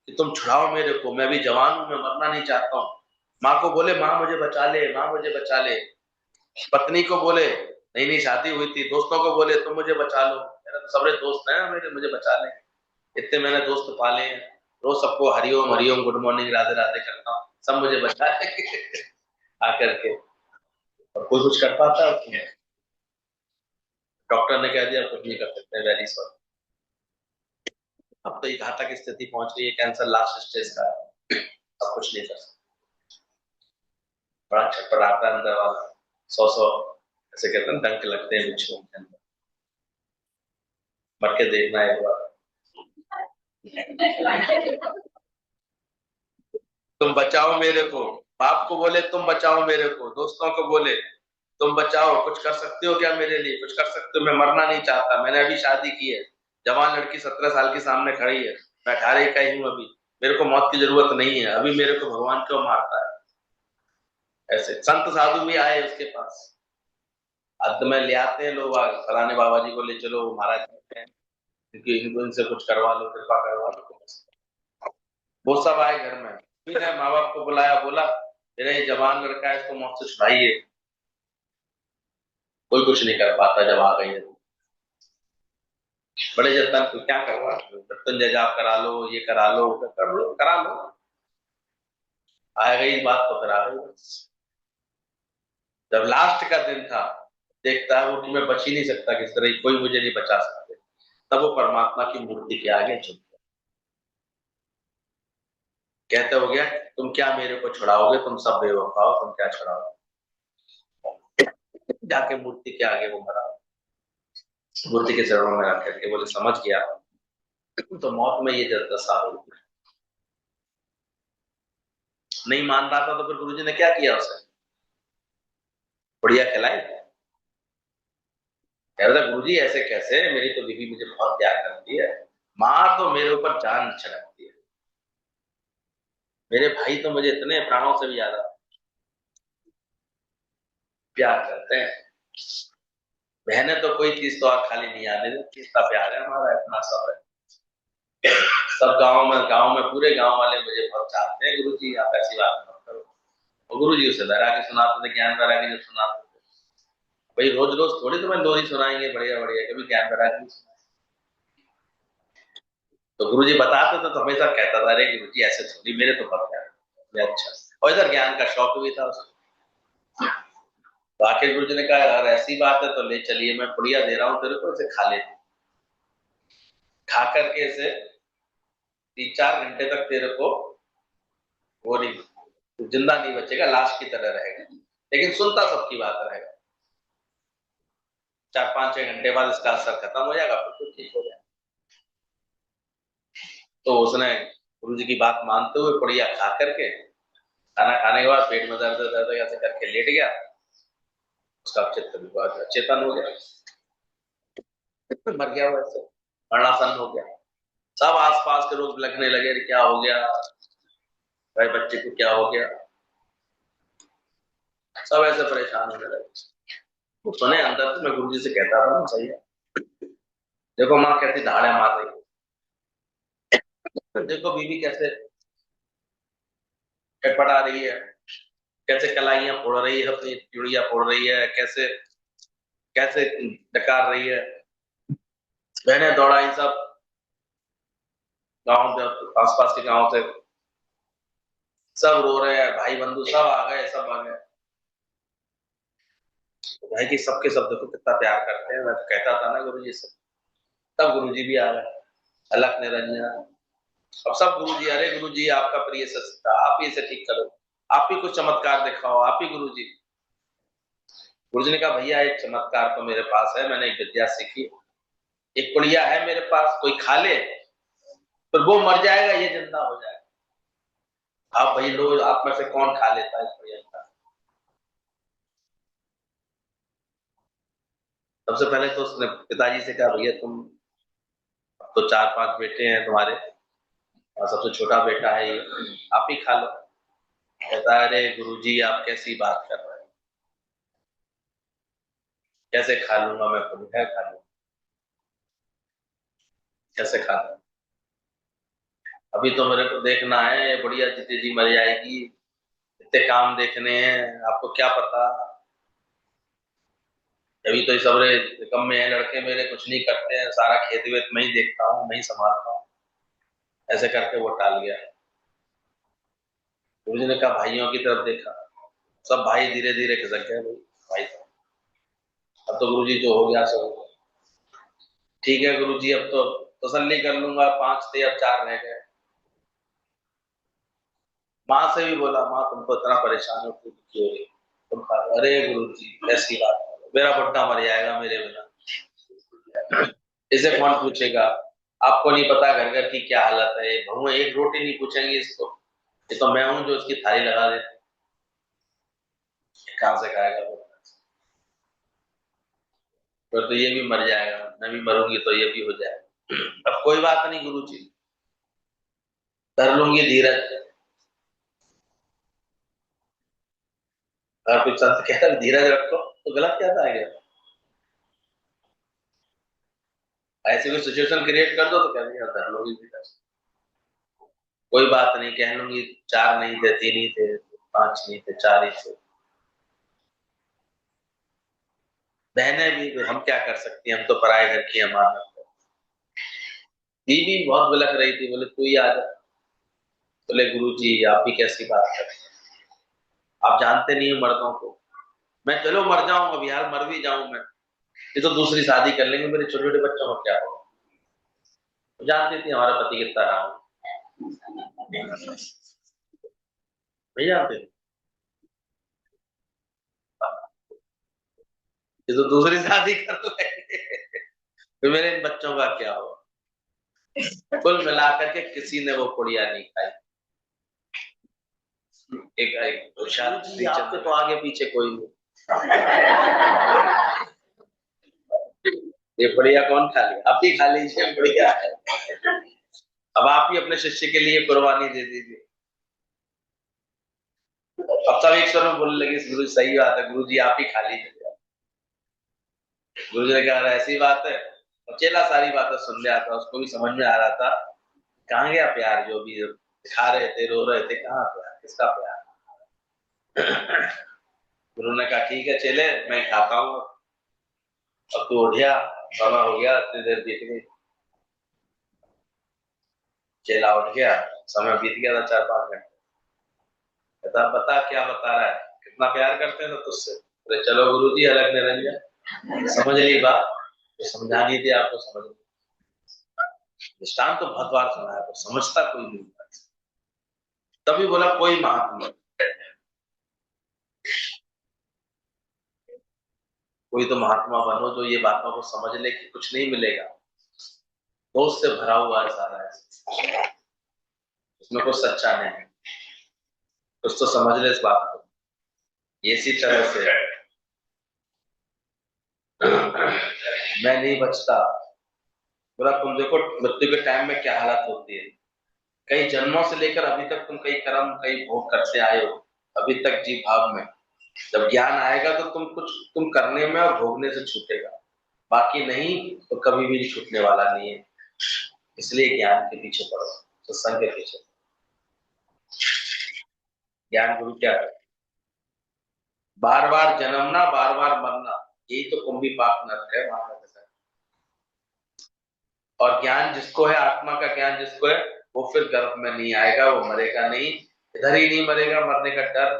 Speaker 1: कि तुम छुड़ाओ मेरे को, मैं भी जवान हूं, मैं मरना नहीं चाहता हूँ। माँ को बोले माँ मुझे बचा ले, माँ मुझे बचा ले। पत्नी को बोले, नई नई शादी हुई थी, दोस्तों को बोले तुम मुझे बचा लो, मेरे तो सबरे दोस्त हैं मेरे, मुझे बचा ले। इतने मैंने दोस्त पाले हैं, रोज सबको हरिओम हरिओम गुड मॉर्निंग राधे राधे करता हूँ, सब मुझे बचा ले आकर के। और कोई कुछ कर पाता है उसमें? डॉक्टर ने कह दिया कुछ नहीं कर सकते, वेरी सॉरी। अब तो ये घातक स्थिति पहुंच गई है, कैंसर लास्ट स्टेज का, अब कुछ नहीं कर सकते। बड़ा छटपटाता है अंदर वाला, 100 ऐसे कहते हैं डंक लगते हैं बिच्छुओं के अंदर। मर के देखना एक बार। तुम बचाओ मेरे को, बाप को बोले तुम बचाओ मेरे को, दोस्तों को बोले तुम बचाओ, कुछ कर सकते हो क्या मेरे लिए, कुछ कर सकते हो, मैं मरना नहीं चाहता, मैंने अभी शादी की है, जवान लड़की 17 साल के सामने खड़ी है, मैं 18 का ही हूं अभी, मेरे को मौत की जरूरत नहीं है, अभी मेरे को भगवान क्यों मारता है। ऐसे संत साधु भी आए उसके पास, अंत में ले आते हैं लोग, फलाने बाबा जी को ले चलो, महाराज जी हैं, क्योंकि इनको इनसे कुछ करवा लो, कृपा करवा लो। वो सब आए घर में, फिर माँ बाप को बुलाया, बोला मेरा ये जवान लड़का है, इसको मौत से छुड़ाइए। कोई कुछ नहीं कर पाता, जब आ गई है बड़े जतन, तो क्या करवा, मृत्युंजय जाप करा लो, ये करा लो, वो कर लो, करा लो, आ गई बात तो फिर आ गई। जब लास्ट का दिन था, देखता है वो कि मैं बच ही नहीं सकता, किस तरह कोई मुझे नहीं बचा सकते, तब वो परमात्मा की मूर्ति के आगे झुक गया, कहते हो गया तुम क्या मेरे को छुड़ाओगे, तुम सब बेवफा हो, तुम क्या छुड़ाओगे। जाके मूर्ति के आगे वो मरा, मूर्ति के चरणों में रख करके बोले समझ गया, तो मौत में ये दशा होगी। नहीं मान रहा था तो फिर गुरुजी ने क्या किया उसे, बढ़िया खिलाई, कह रहा था गुरुजी ऐसे कैसे, मेरी तो बीवी मुझे बहुत प्यार करती है, माँ तो मेरे ऊपर जान छिड़कती है, मेरे भाई तो मुझे इतने प्राणों से भी ज्यादा प्यार करते हैं, बहनें तो कोई चीज तो और खाली नहीं आने देती, इतना प्यार है हमारा, इतना सब है। सब गांव में पूरे गांव वाले मुझे बहुत चाहते हैं, गुरुजी आप ऐसी बात मत करो। और गुरुजी उसे वैराग्य सुनाते थे, ज्ञान वैराग्य जब सुनाते थे, भाई रोज रोज थोड़ी तुम्हें लोरी सुनाएंगे बढ़िया बढ़िया, कभी ज्ञान वैराग्य सुनाएंगे। तो गुरुजी बताते थे तो हमेशा कहता था अरे गुरुजी ऐसे थोड़ी, मेरे तो बहुत प्यार, अच्छा, और इधर ज्ञान का शौक भी था उसको। तो आखिर गुरुजी ने कहा अगर ऐसी बात है तो ले चलिए, मैं पुड़िया दे रहा हूँ तेरे को, इसे खा ले, खा करके इसे 3-4 घंटे तक तेरे को वो नहीं, तो जिंदा नहीं बचेगा, लाश की तरह रहेगा, लेकिन सुनता सबकी बात रहेगा, 4-5-6 घंटे बाद इसका असर खत्म हो जाएगा, फिर तो ठीक हो जाएगा। तो उसने गुरु जी की बात मानते हुए पुड़िया खा करके, खाना खाने के बाद पेट में दर्द दर्द ऐसे करके लेट गया, उसका चित्त भी बहुत चेतन हो गया, मर गया, वैसे मरणासन हो गया। सब आसपास के लोग लगने लगे क्या हो गया भाई, बच्चे को क्या हो गया, सब ऐसे परेशान होने लगे। वो सुने अंदर से, मैं गुरुजी से कहता था ना सही है, देखो माँ कैसी धाड़े मार रही है, देखो बीवी कैसे टटपटा रही है, कैसे कलाइयां फोड़ रही है, अपनी चूड़ियां फोड़ रही है, कैसे कैसे डकार रही है, बहने दौड़ाई सब गांव, आसपास के गांव से सब रो रहे हैं, भाई बंधु सब आ गए, सब आ गए, भाई की सबके सब देखो कितना प्यार करते हैं, मैं तो कहता था ना गुरुजी से, तब गुरुजी भी आ गए, अलग निरंजन, अब सब गुरुजी, अरे गुरुजी आपका प्रिय सत्ता, आप ही इसे ठीक करो, आप ही कुछ चमत्कार दिखाओ, आप ही गुरुजी। गुरुजी ने कहा भैया एक चमत्कार तो मेरे पास है, मैंने एक विद्या सीखी, एक पुड़िया है मेरे पास, कोई खा ले तो वो मर जाएगा, ये जिंदा हो जाएगा, आप भाई लोग आप में से कौन खा लेता है इस पुड़िया का। सबसे पहले तो उसने पिताजी से कहा भैया तुम तो 4-5 बेटे हैं तुम्हारे और सबसे छोटा बेटा है ये, आप ही खा लो। कहता है अरे गुरुजी आप कैसी बात कर रहे हैं, कैसे खा लूंगा मैं, खुद है खा लूंगा, कैसे खा लूंगा, अभी तो मेरे को देखना है, बढ़िया जीते जी मर जाएगी, इतने काम देखने हैं, आपको क्या पता, अभी तो सब निकम्मे हैं लड़के मेरे, कुछ नहीं करते हैं, सारा खेत वेत मैं ही देखता हूँ, मैं ही संभालता हूँ, ऐसे करके वो टाल गया। गुरुजी ने कहा भाइयों की तरफ देखा, सब भाई धीरे धीरे खिसक गए, भाई अब तो गुरुजी जो हो गया सो हो गया, ठीक है गुरुजी अब तो तसल्ली कर लूंगा, 5 थे अब 4 रह गए। माँ से भी बोला माँ तुम तो इतना परेशान हो, तुम क्यों रही, तुम खा लो, अरे गुरुजी ऐसी बात, मेरा बुड्ढा मर जाएगा मेरे बिना, इसे कौन पूछेगा? आपको नहीं पता घर घर की क्या हालत है, बहु एक रोटी नहीं पूछेंगे इसको, ये तो मैं हूं जो इसकी थाली लगा देती, कहां से खाएगा वो? फिर तो ये भी मर जाएगा, मैं भी मरूंगी तो ये भी हो जाएगा। अब कोई बात नहीं गुरु जी, धर लूंगी धीरज। अगर कोई संत कहता है धीरज रखो तो गलत क्या था गया? ऐसी कोई सिचुएशन क्रिएट कर दो तो कहते हैं धर लूंगी धीरज, कोई बात नहीं, कह लूंगी 4 नहीं थे, 3 ही थे, 5 नहीं थे, 4 ही थे। बहने भी हम क्या कर सकती हैं, हम तो पराये घर की अमानत है। बीवी बहुत बिलख रही थी, बोले तू ही आ जा। बोले गुरु जी आप भी कैसी बात करते हैं, आप जानते नहीं हो मर्दों को। मैं चलो मर जाऊंगा अब यार, मर भी जाऊं मैं, ये तो दूसरी शादी कर लेंगे, मेरे छोटे छोटे बच्चों को क्या होगा। तो जानती थी हमारा पति कितना राम नहीं जानते थे, ये तो दूसरी शादी कर लेंगे, तो मेरे इन बच्चों का क्या होगा। कुल मिलाकर के किसी ने वो पुड़िया नहीं खाई। एक तो शायद आपके तो आगे पीछे कोई नहीं, ये बढ़िया कौन खा लिया, आप ही खा लीजिए बढ़िया है। अब आप ही अपने शिष्य के लिए कुर्बानी दे दीजिए। अब सब एक स्वर में बोलने लगे गुरु सही बात है, गुरु जी आप ही खा लीजिए। गुरु जी ने कहा ऐसी बात है, और चेला सारी बातें सुन लिया था, उसको भी समझ में आ रहा था कहाँ गया प्यार, जो भी खा रहे थे रो रहे थे, कहाँ प्यार, किसका प्यार। गुरु ने कहा ठीक है चले मैं खाता हूँ, अब तू उठ गया, समय हो गया, इतनी देर बीत गई। चेला उठ गया, समय बीत गया था 4-5 घंटे। कहता बता क्या बता रहा है, कितना प्यार करते हैं तो तुझसे। अरे चलो गुरु जी अलग निरंजन, समझ ली बात, तो समझानी थी आपको, समझ ली। दृष्टांत तो बहुत बार सुना है तो समझता कोई नहीं। तभी बोला कोई महात्मा, कोई तो महात्मा बनो जो ये बातों को समझ ले कि कुछ नहीं मिलेगा, दोष से भरा हुआ है सारा, उसमें कुछ सच्चा नहीं, कुछ तो समझ ले इस बात को। इसी तरह से मैं नहीं बचता, बोला तुम देखो मृत्यु के टाइम में क्या हालत होती है, कई जन्मों से लेकर अभी तक तुम कई कर्म कई भोग करते आए हो, अभी तक जीव भाव में। जब ज्ञान आएगा तो तुम करने में और भोगने से छूटेगा, बाकी नहीं तो कभी भी छूटने वाला नहीं है। इसलिए ज्ञान के पीछे पड़ो, सत्संग के पीछे। ज्ञान गुरु क्या है, बार बार जन्मना बार बार मरना, यही तो कुंभी पाप नरक है महाराज। और ज्ञान जिसको है, आत्मा का ज्ञान जिसको है, वो फिर गर्भ में नहीं आएगा, वो मरेगा नहीं, इधर ही नहीं मरेगा। मरने का डर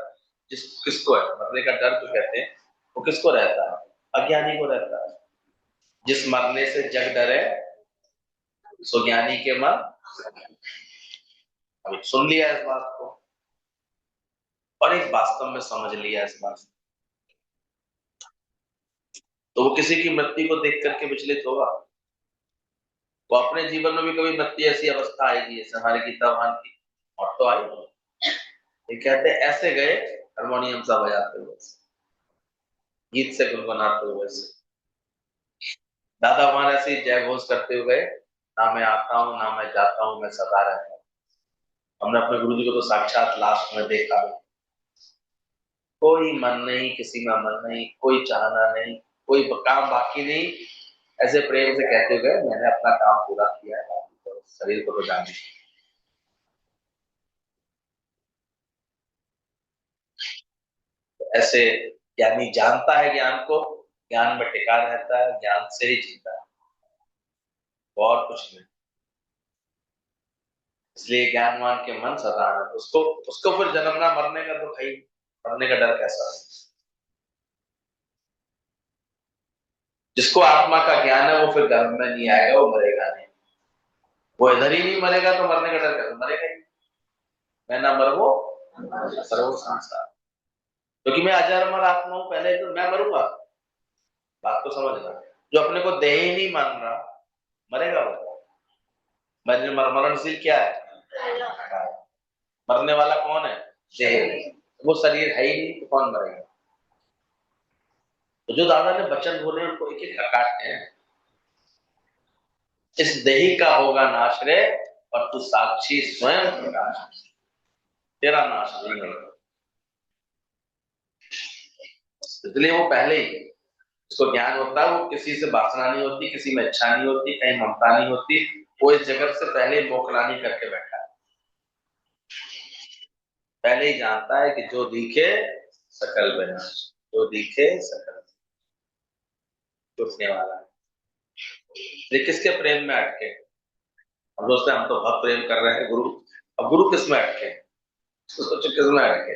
Speaker 1: किसको है, मरने का डर जो कहते हैं वो किसको रहता है, अज्ञानी को रहता है। जिस मरने से जग डरे सो ज्ञानी के मन। अभी सुन लिया इस बात को और एक वास्तव में समझ लिया इस बात, तो वो किसी की मृत्यु को देख करके विचलित होगा। वो अपने जीवन में भी कभी मृत्यु ऐसी अवस्था आएगी, जैसे हमारे गीता भान की और तो आई, ये कहते ऐसे गए हारमोनियम सा बजाते हुए, गीत से गुनगुनाते हुए से। दादा हमारे ऐसे जय घोष करते हुए, ना मैं आता हूँ ना मैं जाता हूँ, मैं सदा रहता हूँ। हमने अपने गुरु जी को तो साक्षात लास्ट में देखा, कोई मन नहीं, किसी में मन नहीं, कोई चाहना नहीं, कोई काम बाकी नहीं, ऐसे प्रेम से कहते हुए मैंने अपना काम पूरा किया है, तो शरीर को तो जाने। ऐसे ज्ञानी जानता है ज्ञान को, ज्ञान में टिका रहता है, ज्ञान से ही जीता है, और कुछ नहीं। इसलिए ज्ञानवान के मन सदा आनंद, उसको उसको फिर जन्मना मरने का दुख है, मरने का डर कैसा है। जिसको आत्मा का ज्ञान है वो फिर गर्भ में नहीं आएगा, वो मरेगा नहीं। वो इधर ही नहीं मरेगा तो मरने का डर कैसा, मरेगा ही। मैं ना मर वो सर्व संसार, क्योंकि मैं अजर अमर आत्मा हूं, पहले तो मैं मरूंगा। बात को समझना, जो अपने को देह ही नहीं मान रहा, मरेगा वो। मरणशील क्या है? मरने वाला कौन है? देह। वो शरीर है ही नहीं तो कौन मरेगा? तो जो दादा ने वचन बोले उनको एक एक काटते हैं। इस देही का होगा नाश रे, और तू साक्षी स्वयं प्रकाश, तेरा नाश नहीं होगा। इसलिए वो पहले ही उसको ज्ञान होता है, वो किसी से वासना नहीं होती, किसी में इच्छा नहीं होती, कहीं ममता नहीं होती, वो इस जगत से पहले मोकलानी करके बैठा है। पहले ही जानता है कि जो दिखे सकल विनाश, जो दिखे सकल टूटने वाला है। ये किसके प्रेम में अटके? हम सोचते हैं हम तो बहुत प्रेम कर रहे हैं गुरु, अब गुरु किस में अटके? तो सोचो किस में अटके?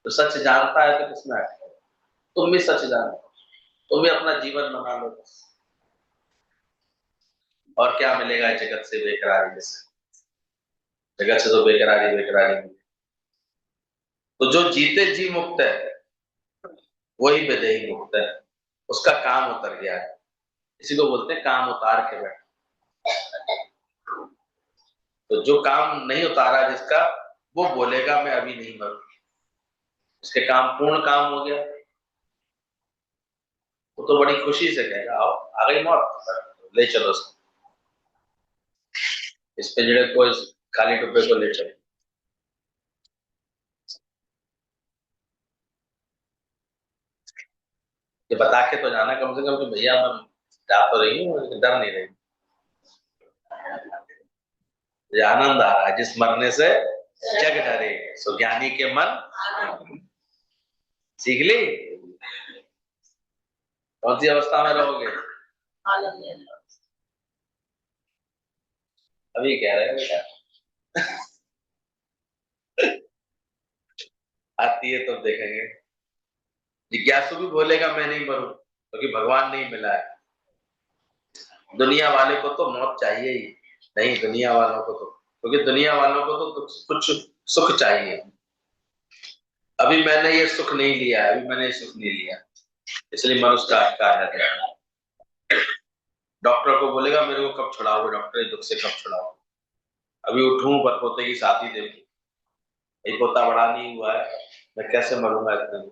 Speaker 1: तो सच जानता है तो किस में अटके? तुम भी सच जानो, तुम भी अपना जीवन बना लो बस। और क्या मिलेगा जगत से? बेकरारी से। जगत से तो बेकरारी बेकरारी मिलेगी। तो जो जीते जी मुक्त है वही विदेही मुक्त है, उसका काम उतर गया है। इसी को बोलते हैं काम उतार के बैठ। तो जो काम नहीं उतारा जिसका, वो बोलेगा मैं अभी नहीं मरूं। उसके काम पूर्ण काम हो गया, वो तो बड़ी खुशी से कहेगा आओ आ गई मौत, ले चलो उसको, इस पिंजड़े को, इस खाली डब्बे को ले चलो। ये बता के तो जाना कम से कम कि भैया मैं जा तो रही हूँ, डर नहीं रही, मुझे आनंद आ रहा है। जिस मरने से जग डरे सो ज्ञानी के मन। सीख ली? कौन सी अवस्था में रहोगे? अभी कह रहे हो बेटा, आती है तो देखेंगे। जिज्ञासु भी बोलेगा मैं नहीं मरूं, क्योंकि भगवान नहीं मिला है। दुनिया वाले को तो मौत चाहिए ही नहीं, दुनिया वालों को तो, क्योंकि दुनिया वालों को तो कुछ सुख चाहिए। अभी मैंने ये सुख नहीं लिया, अभी मैंने ये सुख नहीं लिया, इसलिए मनुष्य का अहंकार है। डॉक्टर को बोलेगा मेरे को कब छुड़ाओगे डॉक्टर, दुख से कब छुड़ाओ? अभी उठूं पर पोते की शादी देखूं, ये पोता बड़ा नहीं हुआ है, मैं कैसे मरूंगा इतने में?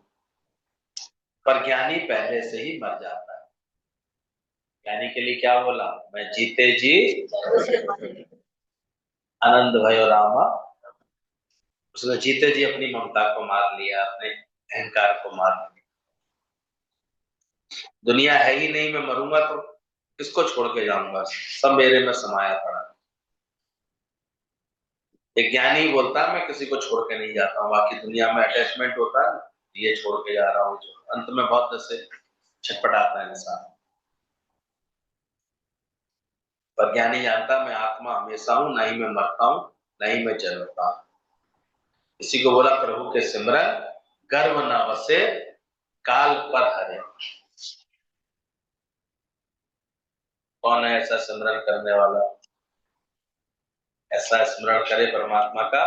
Speaker 1: पर ज्ञानी पहले से ही मर जाता है। ज्ञानी के लिए क्या बोला? मैं जीते जी आनंद भयो रामा। उसने जीते जी अपनी ममता को मार लिया, अपने अहंकार को मार लिया। दुनिया है ही नहीं, मैं मरूंगा तो किसको छोड़ के जाऊंगा? सब मेरे में समाया पड़ा। एक ज्ञानी बोलता है मैं किसी को छोड़ के नहीं जाता हूँ, बाकी दुनिया में अटैचमेंट होता है, ये छोड़ के जा रहा हूँ, अंत में बहुत से छटपटाता है इंसान। पर ज्ञानी जानता मैं आत्मा हमेशा हूं, ना ही मैं मरता हूं, ना ही मैं जन्मता हूं। इसी को बोला प्रभु के सिमरन गर्व न बसे काल पर हरे। कौन है ऐसा सिमरन करने वाला? ऐसा स्मरण करे परमात्मा का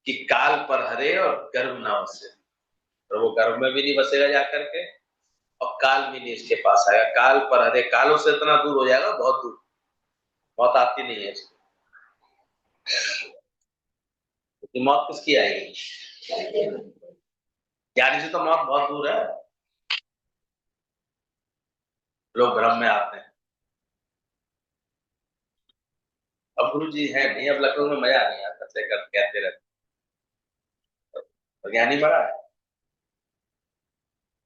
Speaker 1: कि काल पर हरे और गर्व न बसे। प्रभु गर्व में भी नहीं बसेगा जाकर के, और काल भी नहीं इसके पास आएगा। काल पर हरे, कालों से इतना दूर हो जाएगा, बहुत दूर, मौत आती नहीं है इसको। तो मौत किसकी आएगी? ज्ञानी से तो मौत बहुत दूर है। लोग भ्रम में आते हैं, अब गुरु जी है नहीं, अब लखनऊ में मजा नहीं आता, कहते रहते। तो ज्ञानी बड़ा है,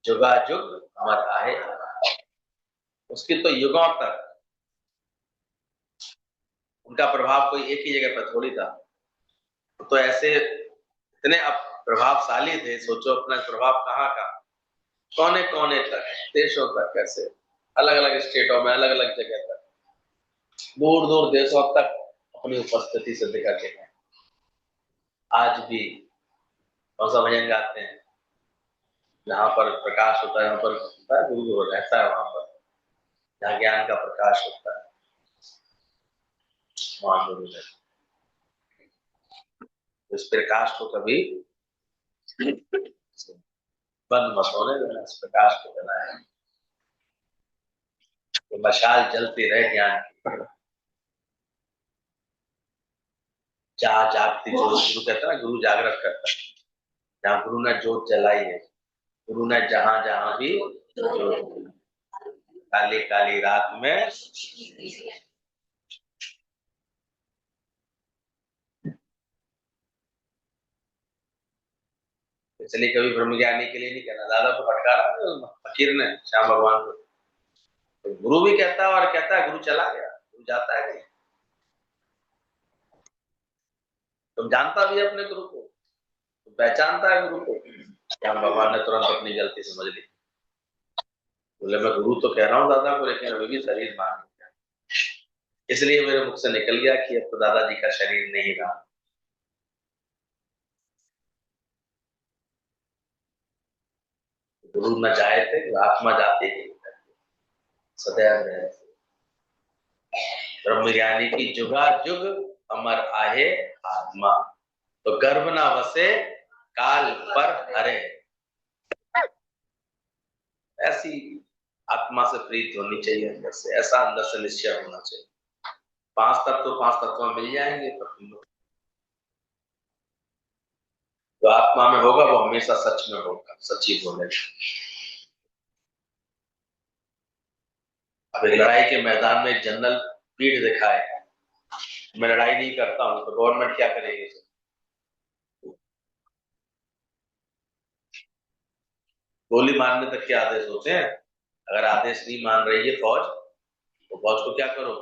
Speaker 1: जुगा जुग अमर आहे, उसकी तो युगों तक उनका प्रभाव कोई एक ही जगह पर थोड़ी था। तो ऐसे इतने अब प्रभावशाली थे, सोचो अपना प्रभाव कहाँ का, कोने कोने तक, देशों तक, कैसे अलग अलग स्टेटों में, अलग अलग जगह तक, दूर दूर देशों तक अपनी उपस्थिति से दिखा के हैं। आज भी कौन सा भजन गाते हैं, जहां पर प्रकाश होता है वहां पर गुरु रहता है, वहां पर जहाँ ज्ञान का प्रकाश होता है वहां गुरु रहता है। इस प्रकाश को कभी बंद मत होने देना, इस प्रकाश को देना है। तो मशाल जलती रहे ज्ञान की, जहाँ जागती ज्योत, गुरु कहता है ना, गुरु जागृत करता है। जहाँ गुरु ने ज्योत जलाई है, गुरु ने जहां जहां भी ज्योत, काली काली रात में, इसलिए कभी ब्रह्म ज्ञानी के लिए नहीं कहना। दादा को फटकारा ना फकीर ने श्याम भगवान को, तो गुरु भी कहता है, और कहता है गुरु चला गया, गुरु जाता है नहीं, तुम जानता भी है अपने गुरु को, तुम पहचानता है गुरु को। श्याम भगवान ने तुरंत अपनी गलती समझ ली, बोले मैं गुरु तो कह रहा हूँ दादा को, लेकिन अभी भी शरीर मान गया, इसलिए मेरे मुख से निकल गया कि अब तो दादाजी का शरीर नहीं रहा। गुरु न जाए थे, आत्मा जाती है सदैव रहे। ब्रह्म ज्ञानी की जुगा जुग अमर आहे आत्मा, तो गर्भ ना बसे काल पर हरे। ऐसी आत्मा से प्रीत होनी चाहिए अंदर से, ऐसा अंदर से निश्चय होना चाहिए। पांच तत्व मिल जाएंगे तो तुम जो आत्मा में होगा वो हमेशा सच में होगा, सच्ची बोलेगा। अब एक लड़ाई के मैदान में जनरल पीठ दिखाए, मैं लड़ाई नहीं करता हूं, तो गवर्नमेंट क्या करेगी? गोली मारने तक के आदेश होते हैं। अगर आदेश नहीं मान रही है फौज, तो फौज को क्या करो,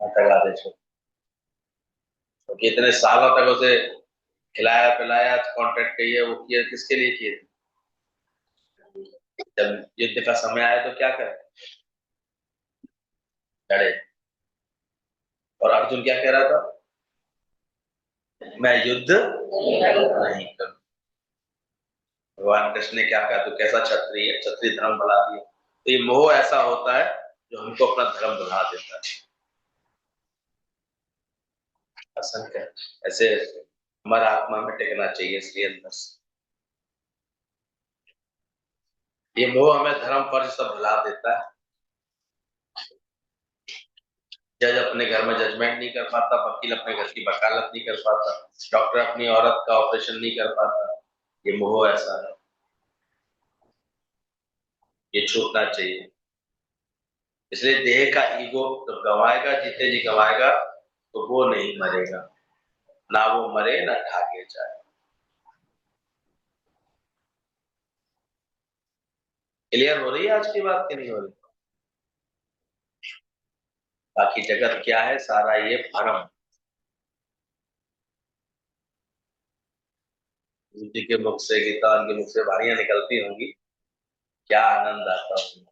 Speaker 1: तक आदेश हो। तो कितने सालों तक उसे खिलाया पिलाया, कॉन्ट्रैक्ट किए, वो किए, किसके लिए किए थे? जब युद्ध का समय आया तो क्या करें, लड़े। और अर्जुन क्या कह रहा था, मैं युद्ध नहीं करूं। भगवान कृष्ण ने क्या कहा, तो कैसा क्षत्रिय है, क्षत्रिय धर्म बना दिया। तो ये मोह ऐसा होता है जो हमको अपना धर्म बना देता है। असंख्य ऐसे हमारा आत्मा में टिकना चाहिए, इसलिए अंदर से ये मोह हमें धर्म पर सब भुला देता है। जज अपने घर में जजमेंट नहीं कर पाता, वकील अपने घर की वकालत नहीं कर पाता, डॉक्टर अपनी औरत का ऑपरेशन नहीं कर पाता। ये मोह ऐसा है, ये छूटना चाहिए। इसलिए देह का ईगो जब गंवाएगा, जीते जी गंवाएगा, तो वो नहीं मरेगा, ना वो मरे ना ठाके जाए। क्लियर हो रही है आज की बात की नहीं हो रही? बाकी जगत क्या है, सारा ये भ्रम। गुरु जी के मुख से, गीता के मुख से वाणियां निकलती होंगी, क्या आनंद आता होगा।